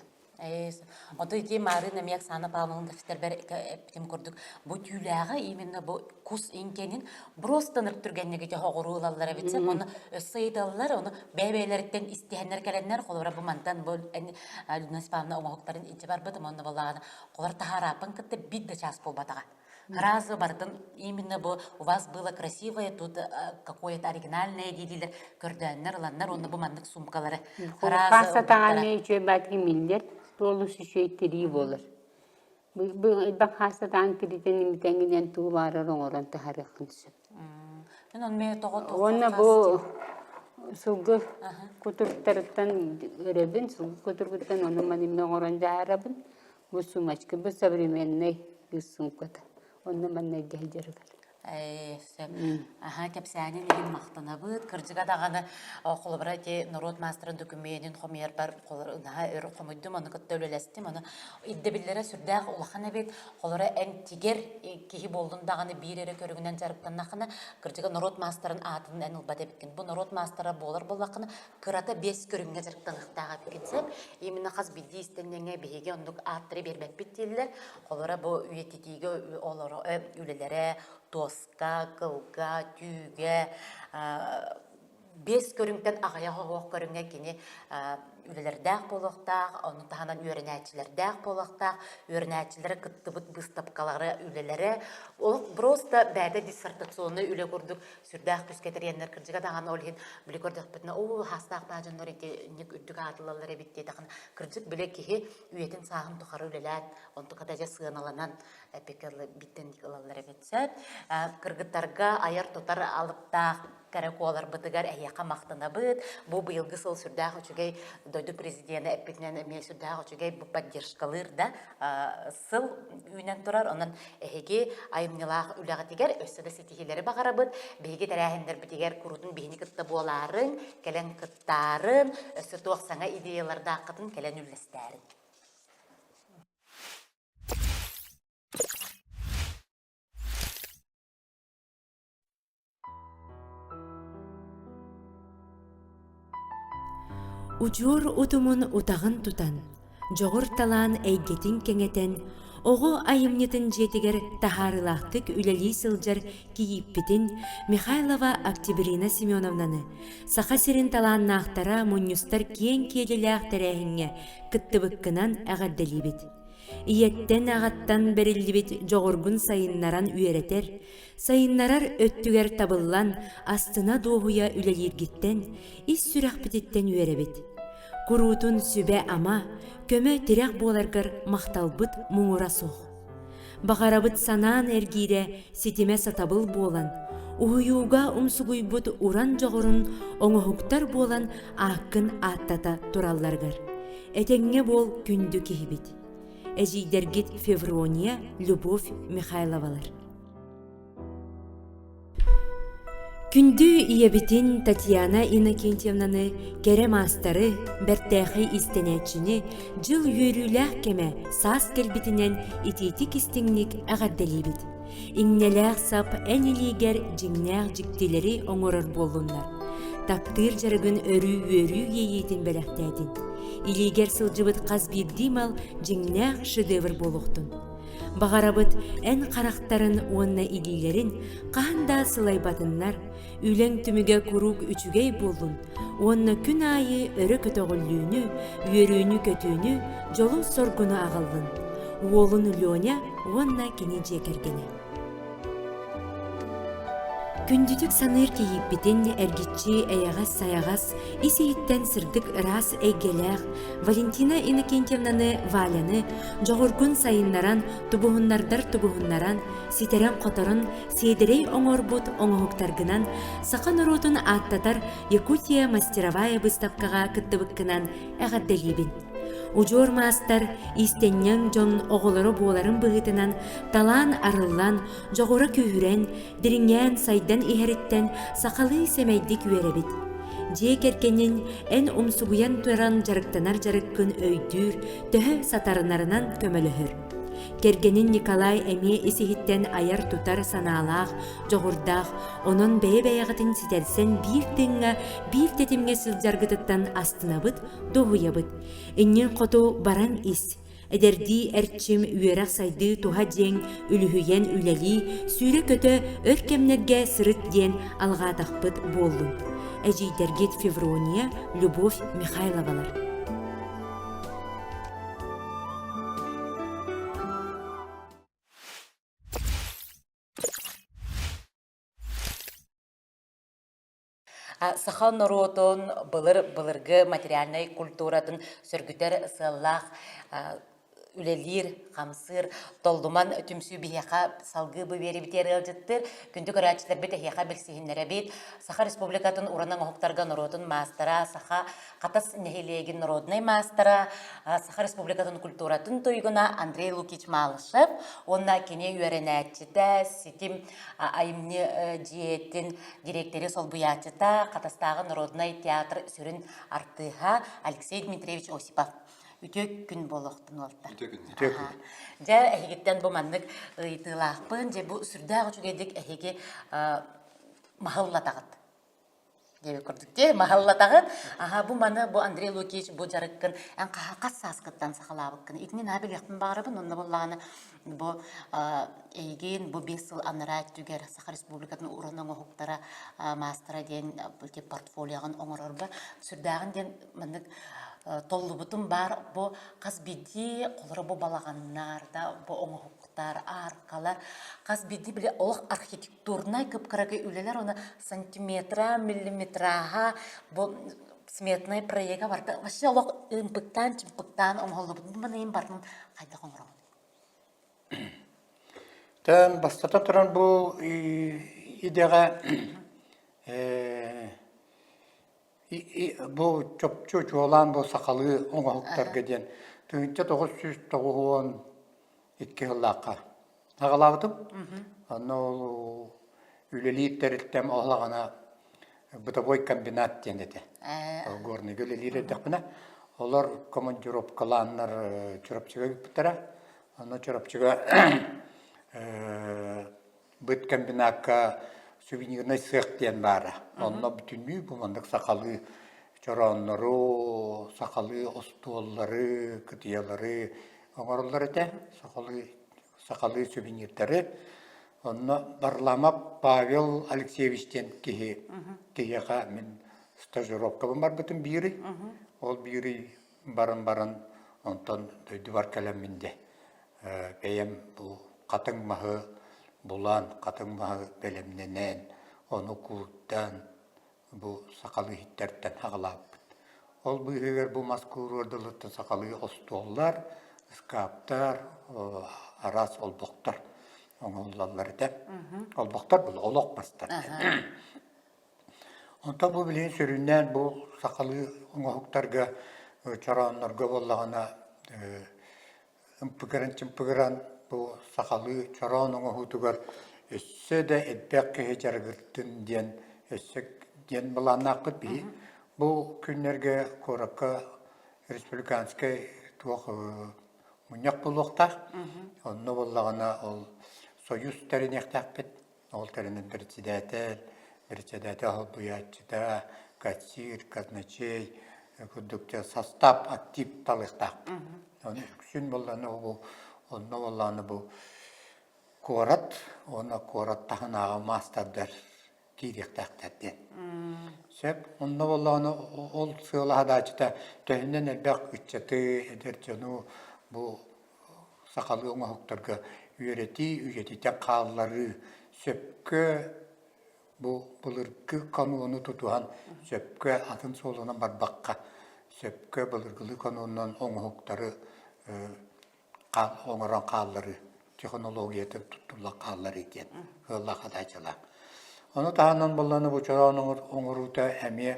Oto ити Марина Мияк Сана Павловна дәфтәрбәр эптем күрдүк. Бу тюләгә именно бу кус инкенин просто ныртырганныгы жа хогырулалар битсе, моны сыйдаллар, оны бәбәйләрдән истәһәннәр кәләннәр холора бу мантан бу Людмила Павловна омоктарын итибар бит, моны баланы. Колар тахарапын кытты бит да час болбатага. Разы бардын, именно бу у вас было красивое, тут какое-то оригинальное дидилер, көрдәннәр, ланнар, оны бу мандык сумкалары. Хаса таңаны үче бәтки миллер, толу сүшөй тири болыр. Бак хаса таңын тиритен имитәңгенен туу барыр оңорон тахарықын түсіп. Оны бу сулгы кутуртарыттан өребін, сулгы кутуртарыттан оны маниме оңорон жаарабын. Бу сумачкы, бу современный сумката. Onu manna gehjergar. Кепсәне неген мақтана бұд. Кірдіға дағаны қолыбыра те народ мастерын докуменtin қомер бар қолырына өрі қомыдым, оны күтті өлелестім. Оны иддебілері сүрдәғ ұлақана бет қолыры ән тигер кейі болдың дағаны бір әрі көрігінен жарықтан нақына кірдіға народ мастерын атын ән ұлбады біткен. Бұл народ мастера болыр болақына кырата 5 көрігінен жарықтан ұқтаға бікенсеп, еміні қаз білді істеннеңе бейге ондық аттыры бербәк біттелілер. Қолыры бұл үйететіге үлелері тоска, кылга, түйге, 5 көріңтен ағая хоғық көріңе кені үлелердәқ болуқтақ, оны тағынан өрінәтчілердәқ болуқтақ, өрінәтчілері күттібіт бұстапқалары үлелері. Ол просто бәді диссертационны үле көрдік, сүрдәқ бүскетеренлер кіржіға тағаны олығын білі көрдік бітіні, хастақ бәжінлер етенік үттік атылалары бітті тағын кіржік біле кеге үйетін сағын тұқары үлелән, онты қадажа сығыналанан әпекерлі біттен алалары бітсәт. Кіргіттарға аяр тұтар алыптақ кәреколар бұтығар әйеқа мақтына бұд. Бұл бұйылғы сол сүрдәқ үшігей дойды президенті әппетінен әмел сүрдәқ үшігей бұл поддержкалыр да сыл үйнен тұрар. Онын әйеге айымнылақ үліға тегер өссіді сетихилері бағара бұд. Бейге тәрәхендер бітегер күрудың бейні күтті боларын, кәлен күттарын, өссі туақсаңа идеяларда ақытын кәлен үлістәрін. Учур утумун утағын тутан, жоғыр талан әйгетін кеңетен, оғы айымнетін жетігер тахарылақтық үләли сылжар кейіппетін Михайлова Октябрина Семеновнаны сақа серін талан нақтара мұнюстар кен келілі ақтарәхінге күттібіккінан әғаддалибет. Иеттен ағаттан бәрілдібет жоғыргын сайыннаран үйеретер, сайыннарар өттігер табыллан астына доғуя үләлергеттен, ис сүрақ бітеттен үйеребет. Күрутун сүбә ама, көмі тирек боларгар мақталбыт мұңыра соқ. Бағарабыт санаан әргейре сетеме сатабыл болан, уйуга умсугуйбут уран жоғырын оңохуктар болан аққын аттата туралларгар. Этеңге бол күнді кейбит. Эжейдергит Феврония, Любовь Михайловалар. Күнді иебитин Татьяна Иннокентьевнаны кере мастары бәртәхи истенәтчіні жыл үйріләқ кеме сас келбитінен итетик истіңнік әғадделебит. Иңнеләқ сап әнелегер жіңнәқ жіктелері оңырыр болунлар. Таптыр жарығын өрі ейетін бәләқтәдін. Илегер сылжыбыт қаз бирдимал жіңнәқ шедевр болуқтын. Бағарабыт ән қарақтарын онна илилерін қағында сылайбатынлар, үлен түміге күруг үчүгей болун, онна күн айы өрі көтөғіллүүнү, үйөрүүнү көтүүнү, жолун соргуну ағылын. Уолун Лёня онна кені жекергені. Күндүтүк саныр кейіппетін әргетчі әяғас саяғас, исейіттен сырдық рас әйгеләғ, Валентина Иннокентьевнаны Валяны, жоғыргун сайыннаран, тубуғыннардан, сетерен қотарын, сейдірей оңорбут оңоғықтаргынан, сақан ұротын аттатар Якутия мастеровая выставкаға кыттыбықкынан әғадделебін. Ужор мастар истеннен жон оғылары боларын бұғытынан талан арылан, жоғыра күйірен, диринген сайдан ихеріттен сақалы семейдік үйеребет. Же керкенен ән умсугуян туран жарықтанар жарықкын өйдүр, төхі сатарынарынан көмөліхір. Кергенин Николай әме есігіттен аяр тутар саналақ, жоғырдақ, onun бәйе-бәйеғытын сетерсен бір тыңға, бір тетімге сылжарғытыттан астынабыт, доғуябыт. Иннен қоту баран ис. Әдерді әрчім үйерақ сайды туға ден, үліхүйен үләли, сүйре көті өркемнерге сырыт ден алғадақпыт болдың. Әжейдергет Феврония, Любовь Михайловалар. Сахан народон былыргы материальный культуратын сөргүтер сыллах үлелир, хамсыр, толдуман түмсүү бихеха салгы бывери битер элжеттер, күндү көрәчтер бит эхеха билсихиннере бит, Саха республикатын уранан оқтарга народын мастера, Саха катас нехилегин народный мастера, Саха республикатын культуратын тойгуна Андрей Лукич Малышев, онна кене үйеренәтчіті, сетим айымны диеттин директори сол буячыта, катастағы народный театр сүрін артыға Алексей Дмитриевич Осипов. Үтөк күн болуқтын олтар. Жа әхегеттен бұл маннық ұйтылақпын, же бұл сүрдағы жүгедік әхеге махаллатағыт. Жебе көрдікте, махаллатағыт. Бұл маны, бұл Андрей Лукич, бұл жарыққын, ән қағақас сасқыттан сақалабыққын. Итінен әбіл яқтын бағырыбын, онны болағаны бұл әйген, бұл 5 сыл анырайт түгер Саха республикатын ұранның оғықтара мастера ден портфолияғын оңырырбы. Сүрдағын ден маннық толлубутун бар бу казбиди колору бу балаганнарда бу оңохуктар аркалар казбиди биле олох архитектурнай кыпкыракы үлелер оны сантиметра миллиметрага бу сметный проекта барда вообще олох ымпыктан чымпыктан оңолубут бу менен бардын кайда коңроо тен бастата туран бу идега bu çöpçü çoğulan bu sakalı oңoğuktар gedен. Tüyünce 992 yıllaka. Ağalağıdım. Onu üleli teritten oğlağına butaboy kombinat denedi. Горный üleliyle dağına. Onlar komandirovkalanlar çorapçıga gittiler. Onu çorapçıga bit kombinatka Süvinirne sığıqtiyen var. Onunla bütünlüğü bu mandık sakalı çoranları, sakalı ostuolları, kıtiyaları, onlarları da sakalı süvinirleri. Onunla barlama Pavel Alekseyevich'ten kihiyağa men stajировкабым бар bütün biri. Ol biri barın ondan duyduvar kaleminde. Beyem bu katın mahı bulan katınmağı belemnenen, onu kurttan, bu sakalı hitlerden hağılap. Ol bu hever bu maskuru ordalıkta sakalı ostuollar, скаптар, арас олбоқтар. Оңоллалларды. Олбоқтар бұл олоқмастар. Онта бұл білейін сүріннен бұл сақалы оңоқтарға чаранларға болағына ымпығыран бұл сақалы чаран оңоқтығар өссі де әдбәк кеге жарғырттың ден өссік ден бұланақы бей. Бұл күнерге қораққа республиканскай туақ мұнyak болуқта. Онны болағына ол союз тәрінектәк бет. Ол тәрінің бірчедәті албуятчыда, кассир, казначей, күдікте состав актив талықтақ. Оны үксін болғаны бұл, онны болғаны бұл қорат, оны қораттағын аға мастардар кейдектәқтәден. Сәп, онны болғаны ол сыйлы адачыда төхінен әлбәқ үтчеті әдерчену бұл сақалы оңақықтарға үйрететен қалылары сөпкі бұлырғы кануыны тұтуған сөпкі атын солынан бар баққа сөпкі бұлырғылы кануынан оңақықтары оңыран қалылары технологияты тұттылы қалылары екен ғылла қадачыла. Оны тағынан болғаны бұчаран оңырута әме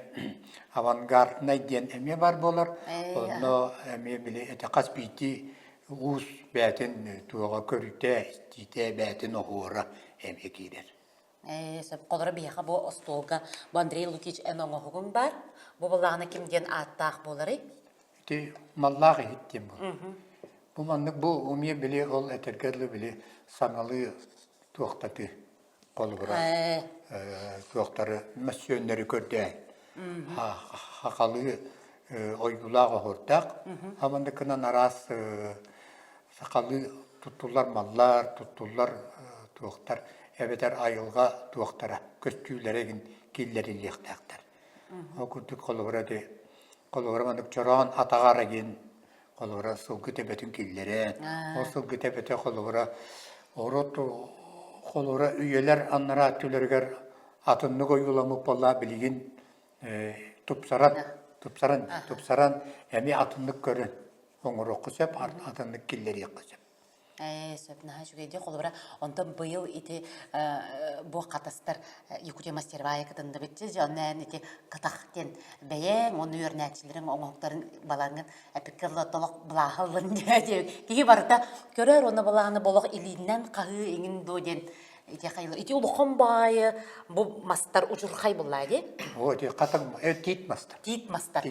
авангардына ден әме бар болар. Оны әме біле әті қас бейті ұз бәтін туға көріте, істейте бәтін оғуыра әме кейдер. Қолыры бейіға бұл столға бұл Андрей Лукич ән оңығығын бар. Бұл болағына кімден аттақ болары? Маллағы еттен бұл. Бұл маңдық бұл ұме біле ол әтергерлі біле саңалы туақтаты қолы бұра. Туақтары мәсүйенлері көрді. Хақалы ойгулағы ғырдақ. Амандықынан арас сақалы тұттулар маллар, тұттулар туақтар. Әбетер айылға туақтара, көстүйлерегін келдері лектақтар. Окурдық қолы бұра де, қолы бұра мандық чоран атағара ген, қолы бұра сылғы тәбетін келдері. Ол сылғы тәбеті қолы бұра, қолы бұра үйелер аннара түлергер атынны қойғыламы болла білген тұпсаран әме атынлық көрін. Оңыр оқысып, атынлық келдері еқысып. Сөпіна жүгейде қолы бұра, онтан бұйыл еті бұл қатастар Якутия Мастеровая кітінді бітті, жауынан еті қытақтен бәйен, оны өрнәтшілерін, оңықтарын балаңын әпіккерлі толық бұлағылын деп. Кеге барыда көрер оны балағыны болық илінен қағы еңін дойден. Ити улухон байы, бұл мастар ұжырқай бұлла, де? О, қатың, тейт мастар. Тейт мастар.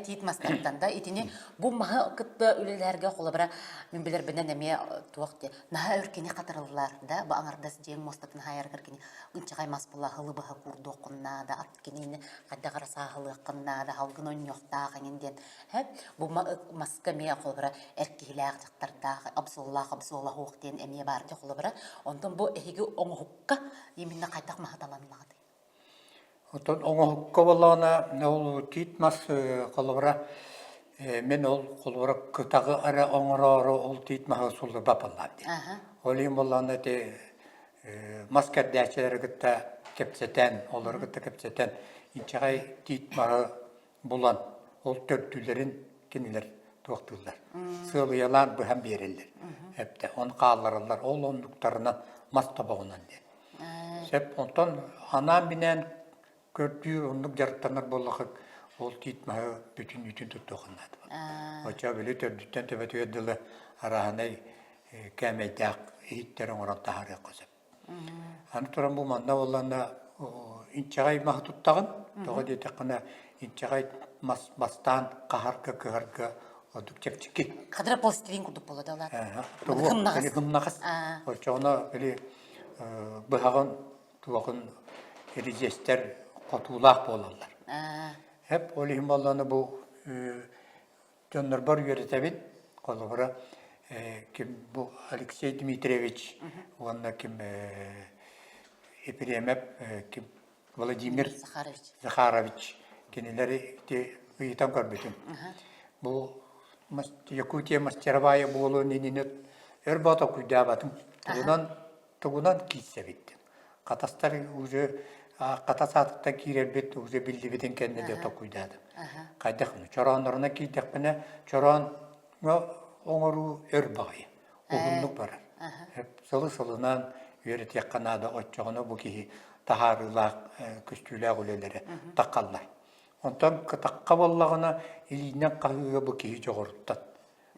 Тейт мастардан да. Итіне, бұл маға күтті үлелерге қолы бұра, мен білер бінен әме туақ де. Наға өркене қатырылылар, да? Бұл аңардас дейін мостатын хайар кіргені. Үнчіғай мас бұла ғылы бұға күрді оқынна, да? Арткенені қадда қараса ғылы оқынна, да? Халғын өн yoqта қаңенден. Бұл маска ме қолы бұра, әркейләғ жақтардағы, абзоллақ оқтен әме барды қолы бұра. Онтан бұл оңғыққа емінна қайтақ мағадаланмағады. Отын оңғыққа болағына ол тиітмас қолыбыра, мен ол қолыбыра күтағы әрі оңырары ол тиітмаға сұлды бапалады. Ол ең болағына де маскардәчілері күтті кепсетен, олары күтті кепсетен, инчағай тиітмаға болан, ол төрттілерін кенелер тоқтылар. Сылыялар бұхам берелер. Әпті, он қаларылар, ол ондықтарынан маста бағынан ден. Сәп, онтан анам бінен көрдүйір ондық жарықтанар болақы ол тиітмаға бүтін тұтты оқынады. Оча білі төрдіктен төбәті өділі арағанай кәмейдәқ ейіттерін оран тағары қосып. Аны тұран бұл манда оланда инчағай маға тұттағын, тоға дейтіқына инчағай мастан қағарғы Одук чепчики. Қадыра пластилин күрдік болады олар. Ғымнағыз. Очауына білі бұғағын туағын ережестер қотулақ болалар. Хеп олығын болғаны бұл жонлар бар үйретәбет. Қолы бұра бұл Алексей Дмитриевич, оғанна кім Епремеп, кім Владимир Захарович кенелері ұйытан көрбетін. Бұл Якутия Мастеровая болу ненінет өрбата күдәбатын. Тұғынан кейсе беттен. Қатастар уже қатасатықта кейрер бет уже білді бетін кәнне де тоқ күдәді. Қайдақыны. Чоранларына кейдек біне чоран оңору өр бағай. Уғынлық барар. Сылы-сылынан үйерет яққанада отчоғыны бұл кейі тахарылақ, күстіләқ өлелері таққаллар. Онтан таққа боллағына илинен қағыға бұл кейі жоғырыттан.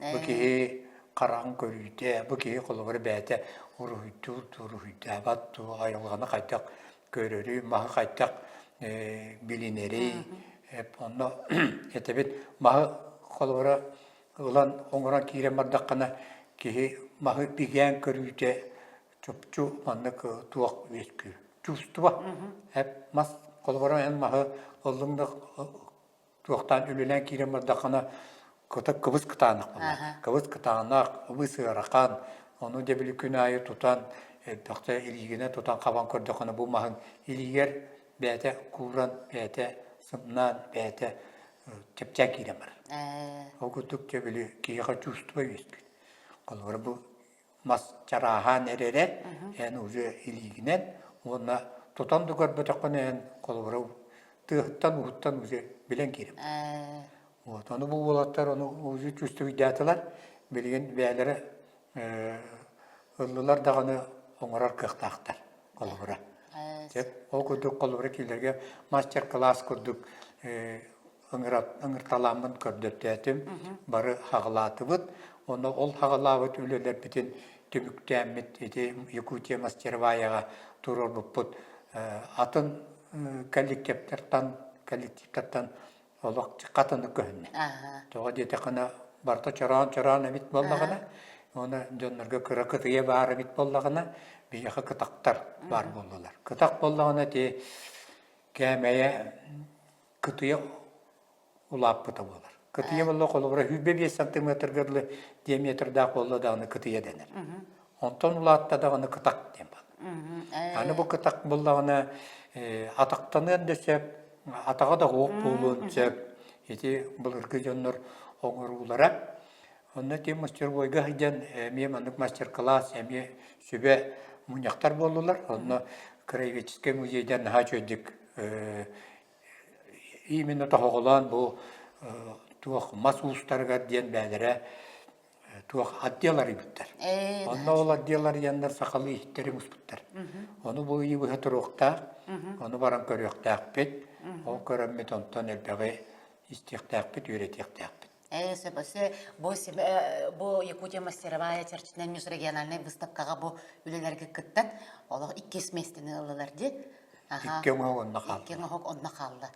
Бұл кейі қарағын көрүйде, бұл кейі қолығыры бәйті ұрухүйді, абатту, айылғаны қайтақ көрері, мағы қайтақ білінері. Онны әтебет мағы қолығыры ұлан оңыран кейрен бардаққана кейі мағы біген көрүйде чөпчу маннык туақ өскү. Чувства. Мас қолығыры ән мағы ұлыңды туақтан өлелен кейрен бардаққана көтіп кыбыз кытанық болар. Кыбыз кытанық, ұбысы арақан, оны дебілі күн айы тұтан, доқты илигіне тұтан қабан көрдіқыны бұл мағын илигер бәйті куран, бәйті сымнан, бәйті чепчен кейрен бар. Ол күттік дебілі кейіға чувства өскү. Қолығыры бұл мас чарахан әрере, ән ұзы илигінен, оны тұтан дүгір бөтіқыны ән қолығыры тығыттан, ұғыттан ұзы білен кейрен. Оны бұл болаттар, оны өзі чувствы дәтілер, білген бәлері ұлылар дағаны оңырар қықтақтар қолығыра. Ол күрдік қолығыра келерге мастер-класс күрдік ұңырталамын көрдіп дәтім, бары хағылаты бұд. Оны ол хағылабыд өлелер бітін түміктәмет, Якутия Мастероваяға тұрыр бұд. Атын коллективтаттан олық қатыны көхінне. Тоға деті қына барта чаран әмет боллағына, оны жонларға күрі күтіге бар әмет боллағына, бейіқі күтақтар бар болдылар. Күтақ боллағына те кәмәйе күтіге ұлап бұта болар. Күтіге болла қолығыра 5 сантиметргерлі диаметрда қолдағыны күтіге денер. Онтан ұлатта дағыны күтақ дем бол. Аны бұл күтақ боллағына атақтаны өндесеп, атаға да оқ болуын сөп, еті бұл үргі жонлар оңырулара. Онна те мастер бойға ғайдан әме манық мастер-класс, әме сөбе мұняқтар болулар. Онна краеведческий музейден наға жөдік. Именно тоғылан бұл туақ мас ұлыстарға ден бәлері туақ адделар ебіттер. Онна ол адделар яндар сақалы ехттері мұспыттар. Оны бұл ебіға тұрықтақ, оны баран көріқтақ бет. Ол көрәмет онтан әлбәғі істіқтақ бет, үйретіқтақ бет. Сөбісі, бұл Якутия Мастеровая чарчынан межрегиональный выставкаға бұл үлелерге күттен, олығы 2 местені ұлылар де? 2 онна қалды. 2 онна қалды.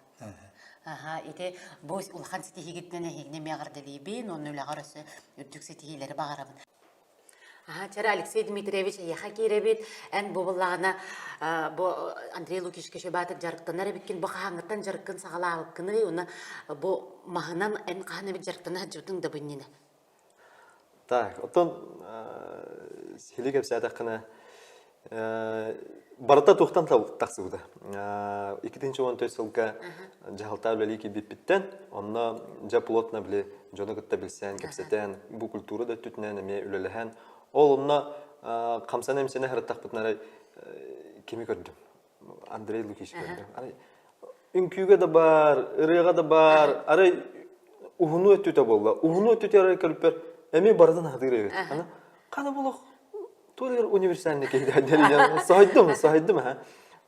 Ете, бұл ұлған сетихигеттені егіне меғардалейбен, оның өліғар өсі үрдік сетихилері бағарамын. Чара Алексей Дмитриевич яха керебет, ән бұбылағына Андрей Лукиш кешебаты жарықтанар әбеккен бұл қағаңыттан жарыққын сағала алыққыны, оны бұл мағынан ән қағаны бет жарықтана жүрдің да бұннені. Так, оттан селек әпсәдіққына барыта туқтан тақсы бұда. 2014 жылға жағылта өлелейкі бет-біттен, онына жа плотна біле, жоны күтті білсен, кәпсетен, бұл культуры да түтінен әме өлеліген. Ол онына қамсан әмсені әріттақ бұтынары кеме көрдім. Андрей Лукиш көрдім. Үнкүйге да бар, ұрыға да бар, арай ұғыну өттіте болды. Ұғыну өттіте арай көліппер, әме барыдан ағдығыр егет. Қаны болық, тойлар университетіне кейді. Сағайдым.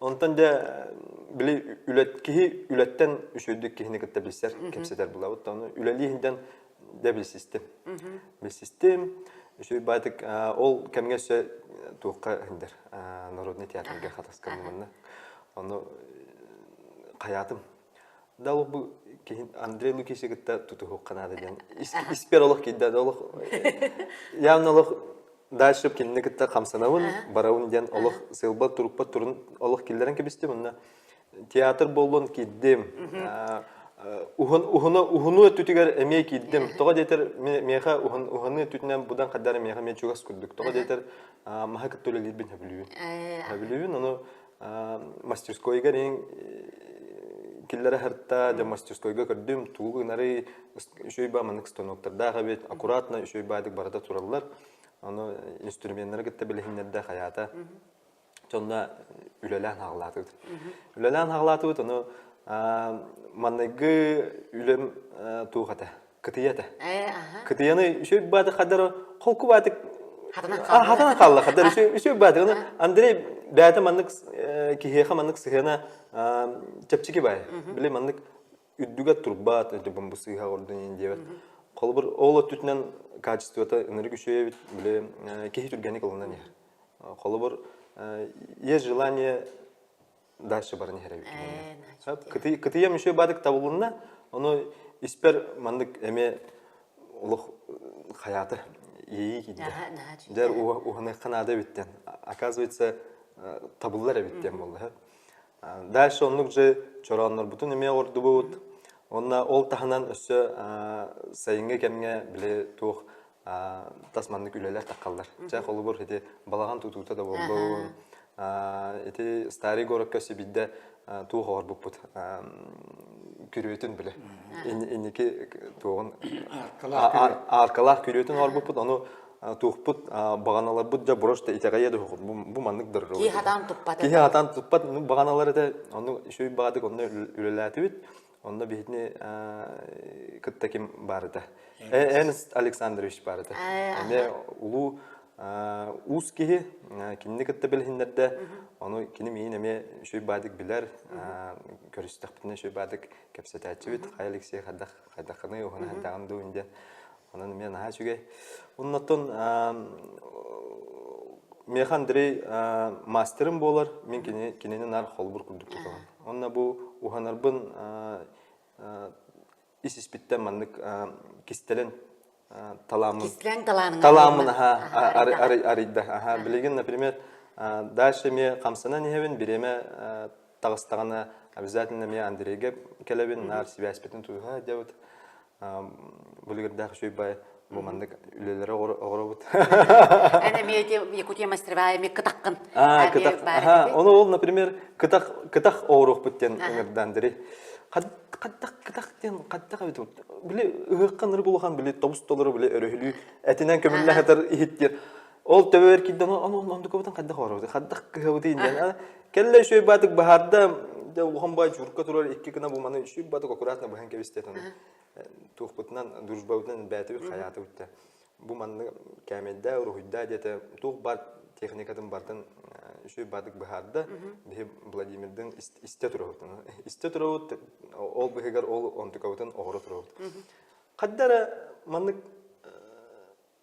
Онтан да білі кейі үлеттен үшөйдік кейіне күтті білсер, кемседер бұла. Үлелейінден де біл систем. Үшөй байтық, ол кәмге сөй туыққа үндер. Народный театрға қатасқан мұнда. Оны қаятым. Да ол бұл Андрей Лукиші күтті тұтығы қанады ден. Испер олық кейді. Яғын олық дайшып келіне күтті қамсанауын, барауын ден олық сылба тұрықпа тұрын олық келдерін кебісті мұнда. Театр болуын кейдім. Ухуну өттүтігер әмей кейдім. Тоға дейтер меға ухуну өттүтінен бұдан қаддары меға мен чуғас күрдік. Тоға дейтер маға күттөлі лейбін әбілуін. Оны мастерскойға ең келлері әртта де мастерскойға көрдім. Туғынары үшөйба манық станоктардағы бет. Аккуратно үшөйбадық барада тұралылар. Оны инструменттері күтті білігіндерді қаята. Сонда үлелән ағылатығыд. Үлелән ағылатығыд, оны маннайгы үлем туғата. кытыята. Ага. Кытыяны шөй бады қадары қолку бады Хатынан хатынан қалды қадары шөй бады. Андрей бәді маннык кихеха маннык сыхена чапчики бай. Біле маннык үддүгә турбат, өдді бомбусыға ордын ендебет. Қолы бір оғылы түтінен качествота энергию шөй бит, біле кихи түргені қылынан ер. Қолы бір есть желание дальше барыны хәрәбит. Кытыя мөшөй бадык табылына, оны испер мандык эме улух хаяты ии киде. Дәр уханы канада биттен. Оказывается, табыллар биттен болды. Дальше онлук же чораннар бутун эме орду бут. Онна ол таханан өссө сайынга кемге биле тух тасмандык үлелер таккалдар. Жа колу бор хете балаган тутута да болду. Эти старый город көсүбидде тух орбупут. Күрөтүн биле. Инеки тугун аркалах күрөтүн орбупут, аны тухпут баганалар бут жа брошта итегайда хукут. Бу мандык дыр. Ки хатан туппат. Ки хатан туппат, баганалар да аны шөй багадык аны үлеләти бит. Онда битне кыттаким барды. Энст Александрович барды. Эне улу уз кихи кинни кытта билһиннерде, аны кини мейин эме шөй бадык билер, көрүстөкпүтүнө шөй бадык кепсетәчи бит. Алексей хадаханы ухана хадаган инде. Онан мен хачуге. Оннотон механдрей мастерым болар, мен кинени нар холбур курдук тукаган. Онна бу уханарбын исиспиттен мандык кистелен таламын арыйда. Билеген, например, дальше ме камсана нехевен биреме тагыстагана обязательно ме Андрейге келебин нар связьпетин туйга дебут. Булгырдах шөй бай бу мандык үлелере оробут. Эне ме Якутия мастеровая ме кытаккын. Оны ол, например, кытак орук биттен ыңырдандыры. Каттак бит. Биле ыгыккан булган биле тобус толору биле өрөһүлү этинен көмүллө хатар ихиттер. Ол төбөр кидден аны көбөтөн каддак орук. Каддак кыбыды инде. Келле шөй бадык бахарда ухан бай журка турар икки кына булманы шөй бадык аккуратно бахан кебистетен. Тухпутнан дружбаутнан бәтү хаяты үтте. Бу манны кәмәддә рухидда дете тух бар техникадан бартын шөй бадык бахарда бе Владимирдин исте турат. Исте турат ол бегер ол онтукаутан огыры турат. Каддара манны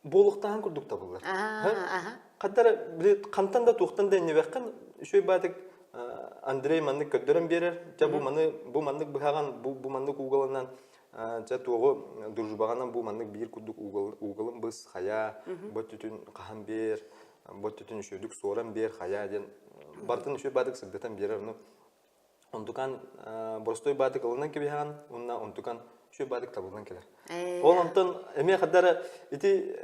болуктан курдук табылар. Каддара бир кантан да тухтан да небеккан шөй бадык Андрей манны көддөрөн берер. Бу манны бахаган бу манны угалынан жа тугу дружбаганан бу маннык бир кудук угалым быз хая, бот түтүн кахан бер, бот түтүн шөдүк соран бер хая ден. Бартын шөй бадык сыгдатан берер. Онтукан борстой бадык алынан кебехан, онна онтукан шөй бадык табылдан келер. Ол онтон эме кадара ити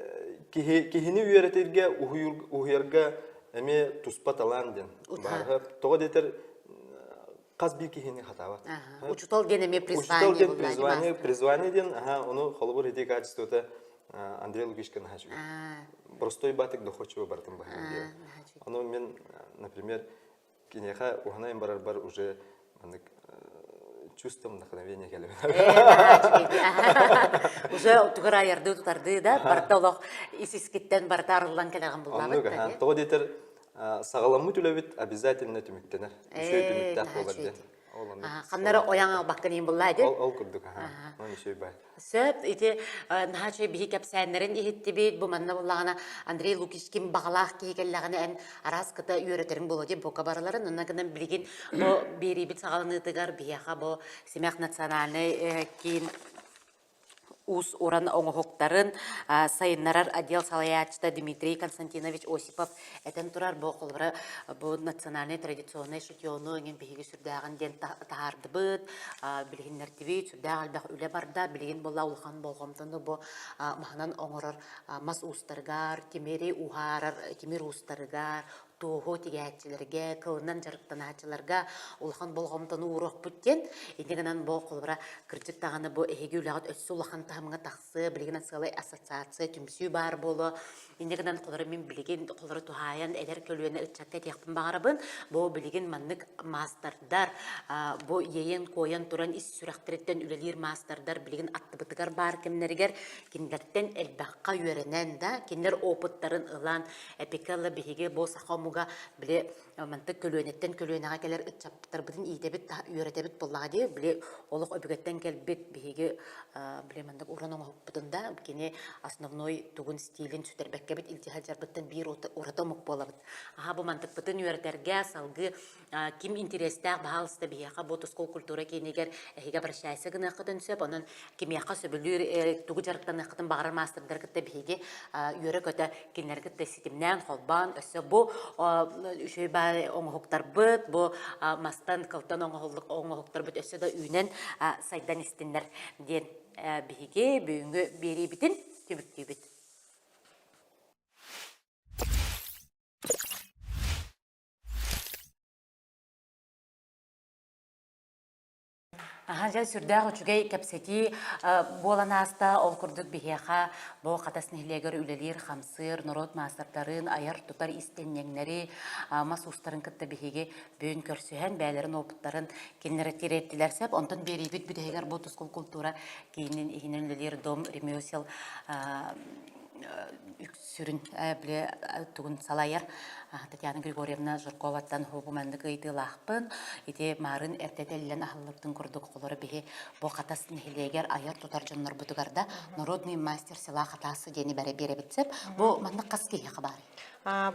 кихини үйрөтөргө уйерга эме туспат алан ден. Барга того детер каз бир кихини хатабат. Учутол денеме призвание. Призвание ден, оны холбур эти качествота Андрей Лукишкин хачу. Простой батык доходчиво бартын бахын. Оно мен, например, кинеха уханаем бар уже чувством вдохновения келебин. Уже тугара ярды тутарды да, барта олох исискиттен барта арылан келеген булбабыт. Оннуга, того детер сагаламы түлөбүт обязательно түмүктенер. Үшөй түмүктак болар ден. Камнары ояңа бакканын буллайды. Ол курдук, оны шөй бай. Сөп, ити нахачы бихи кәпсәннәрен ихиттибит, бу манна буллагана Андрей Лукишкин багалах кигеллаганы эн арас кыта үйрөтерин болоди бока бараларын, онна гынан билген бу берибит сагалыныдыгар бияха бу семьях национальный кин ус оран оңохоктарын сайыннарар отдел салаячта Дмитрий Константинович Осипов этен турар бу колбара бу национальный традиционный шутёну ген биги сүрдаган ден тахардыбыт билгеннер тиби сүрдагал бак үле барда билген болла улхан болгомтону бу маханан оңорор мас устаргар кемери ухарар кемер устаргар туоху тигәтчиләргә, кылынан жарыктаначыларга улахан болгомтан урок бүттен. Инегеннән бу колбара кырҗык таганы бу эһиге улагат өссө улахан тамга таксы, билеген сылай ассоциация түмсү бар боло. Инегеннән колбара мен билеген колбара тухаян элер көлүенә ичәккә тияктын багарабын. Бу билеген маннык мастердар, бу йен коян туран ис сүрәхтереттен үлелер мастердар билеген аттыбытыгар бар кемнәргәр киндерден элбәккә юренән да, киндер опыттарын ылан, эпикалла биһиге бу сахамуга биле маннык көлүенеттен көлүенәгә келер ичәптер битен идебит юретебит буллагы биле олык өбөгәттән келбит биһиге биле маннык ураның хоппытында кине основной тугун стилин сүтәрбәккә бит илтихал быттан бир уратамык булабыт. Аха бу маннык бытын юретергә салгы ким интерестә баһалста биһига бу тоскол культура кинегер эһиге обращайся гына кытын сөп, онан кимияка сөбүлүр тугу жарыктан кытын багар мастердар кытта биһиге юре көтә кинләргә теситимнән холбан өсө бу үшөй ба оңоктар бит, бу мастан кылтан оңоктар бит өсө да үйнән сайдан истиннәр дигән биһиге бүгүнгө бери битин түбүк. Жа сүрдәг үчүгей кәпсети боланаста ол күрдік бихеха бо катасын хилегер үлелер хамсыр, народ мастердарын, аяр тутар истеннеңнәри, масустарын кытта бихеге бүйін көрсөһән бәлерин опыттарын кеннәре тиреттиләрсәп, онтан бери бит бүтәгәр бу тускул культура кейинен ихинен үлелер дом ремесел сүрін біле тугун салайар Татьяна Григорьевна Жирковаттан хубумандык ыйтылахпын, ите марын эртетеллен ахыллыктын курдук колору бихи бу катасын хилегер аяр тутар жоннор бутугарда народный мастер села катасы дени бере битсеп, бу мандык каски хабары.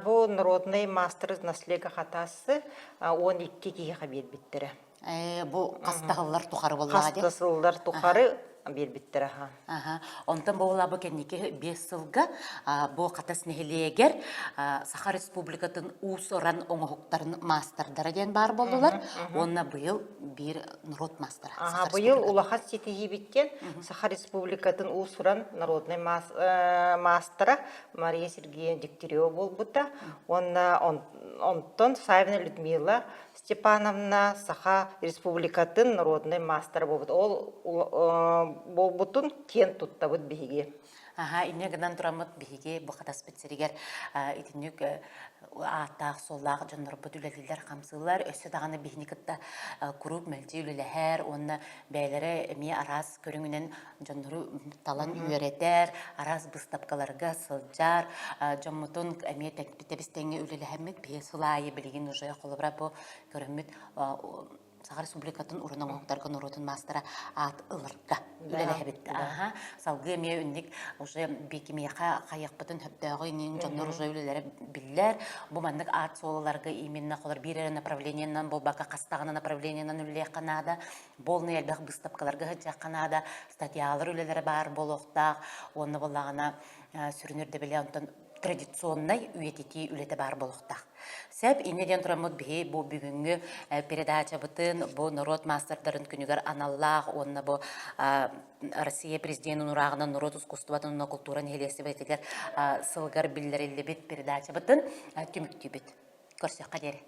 Бу народный мастер из наслега хатасы 12 киха биттире. Бу кастагылар тухары буллага ди. Кастасылар тухары биттире. Онтан бола бу кенники 5 жылга бу катасын хилегер Саха Республикатын усоран оңоктарын мастердары ден бар болдулар. Онна быйыл бир народ мастера. Быйыл улахат сетиги биткен Саха Республикатын усоран народный мастера Мария Сергеевна Дегтярева болбута. Онтон Савина Людмила Степановна Саха Республикатын народный мастер болбут. Ол болбутун кен туттабыт биһиге. Инегеннән турамыт биһиге бу катас битсеригер итинник атак соллак жоннор бүтүлелер камсылар өсө даганы биһникытта куруп мөлти үлеләһәр, онна бәйләре ми арас көрүңүнен жоннору талан үйрәтәр, арас быстапкаларга сылжар, жоммутун эме текбитебистеңге үлеләһәммит бие сылайы билген уже колобра бу көрөммит Саха Республикатын урынан оңтарган уротын мастера ат ылырга үлеләһәбит. Салгы ме үнник уже бекимияка каяқпытын хөптәгы нин жоннор уже үлеләре билләр. Бу мандык ат солаларга именно колар бир направлениеннан болбака кастагына направлениеннан үлелә канада, болны элбәх быстапкаларга хәҗә канада, статьялар үлеләре бар болохтак, онны буллагына сүрүнөрдә белә онтан традиционный уетити үлете бар болохтак. Сәп инеден турамыт бихи бу бүгүнгү передача бытын бу народ мастердарын күнүгөр аналлах, онна бу Россия президентінің урагынан народ искусствотын культуран хелеси бетигер сылгар биллерилли бит передача бытын түмүктү бит. Көрсөк кадери.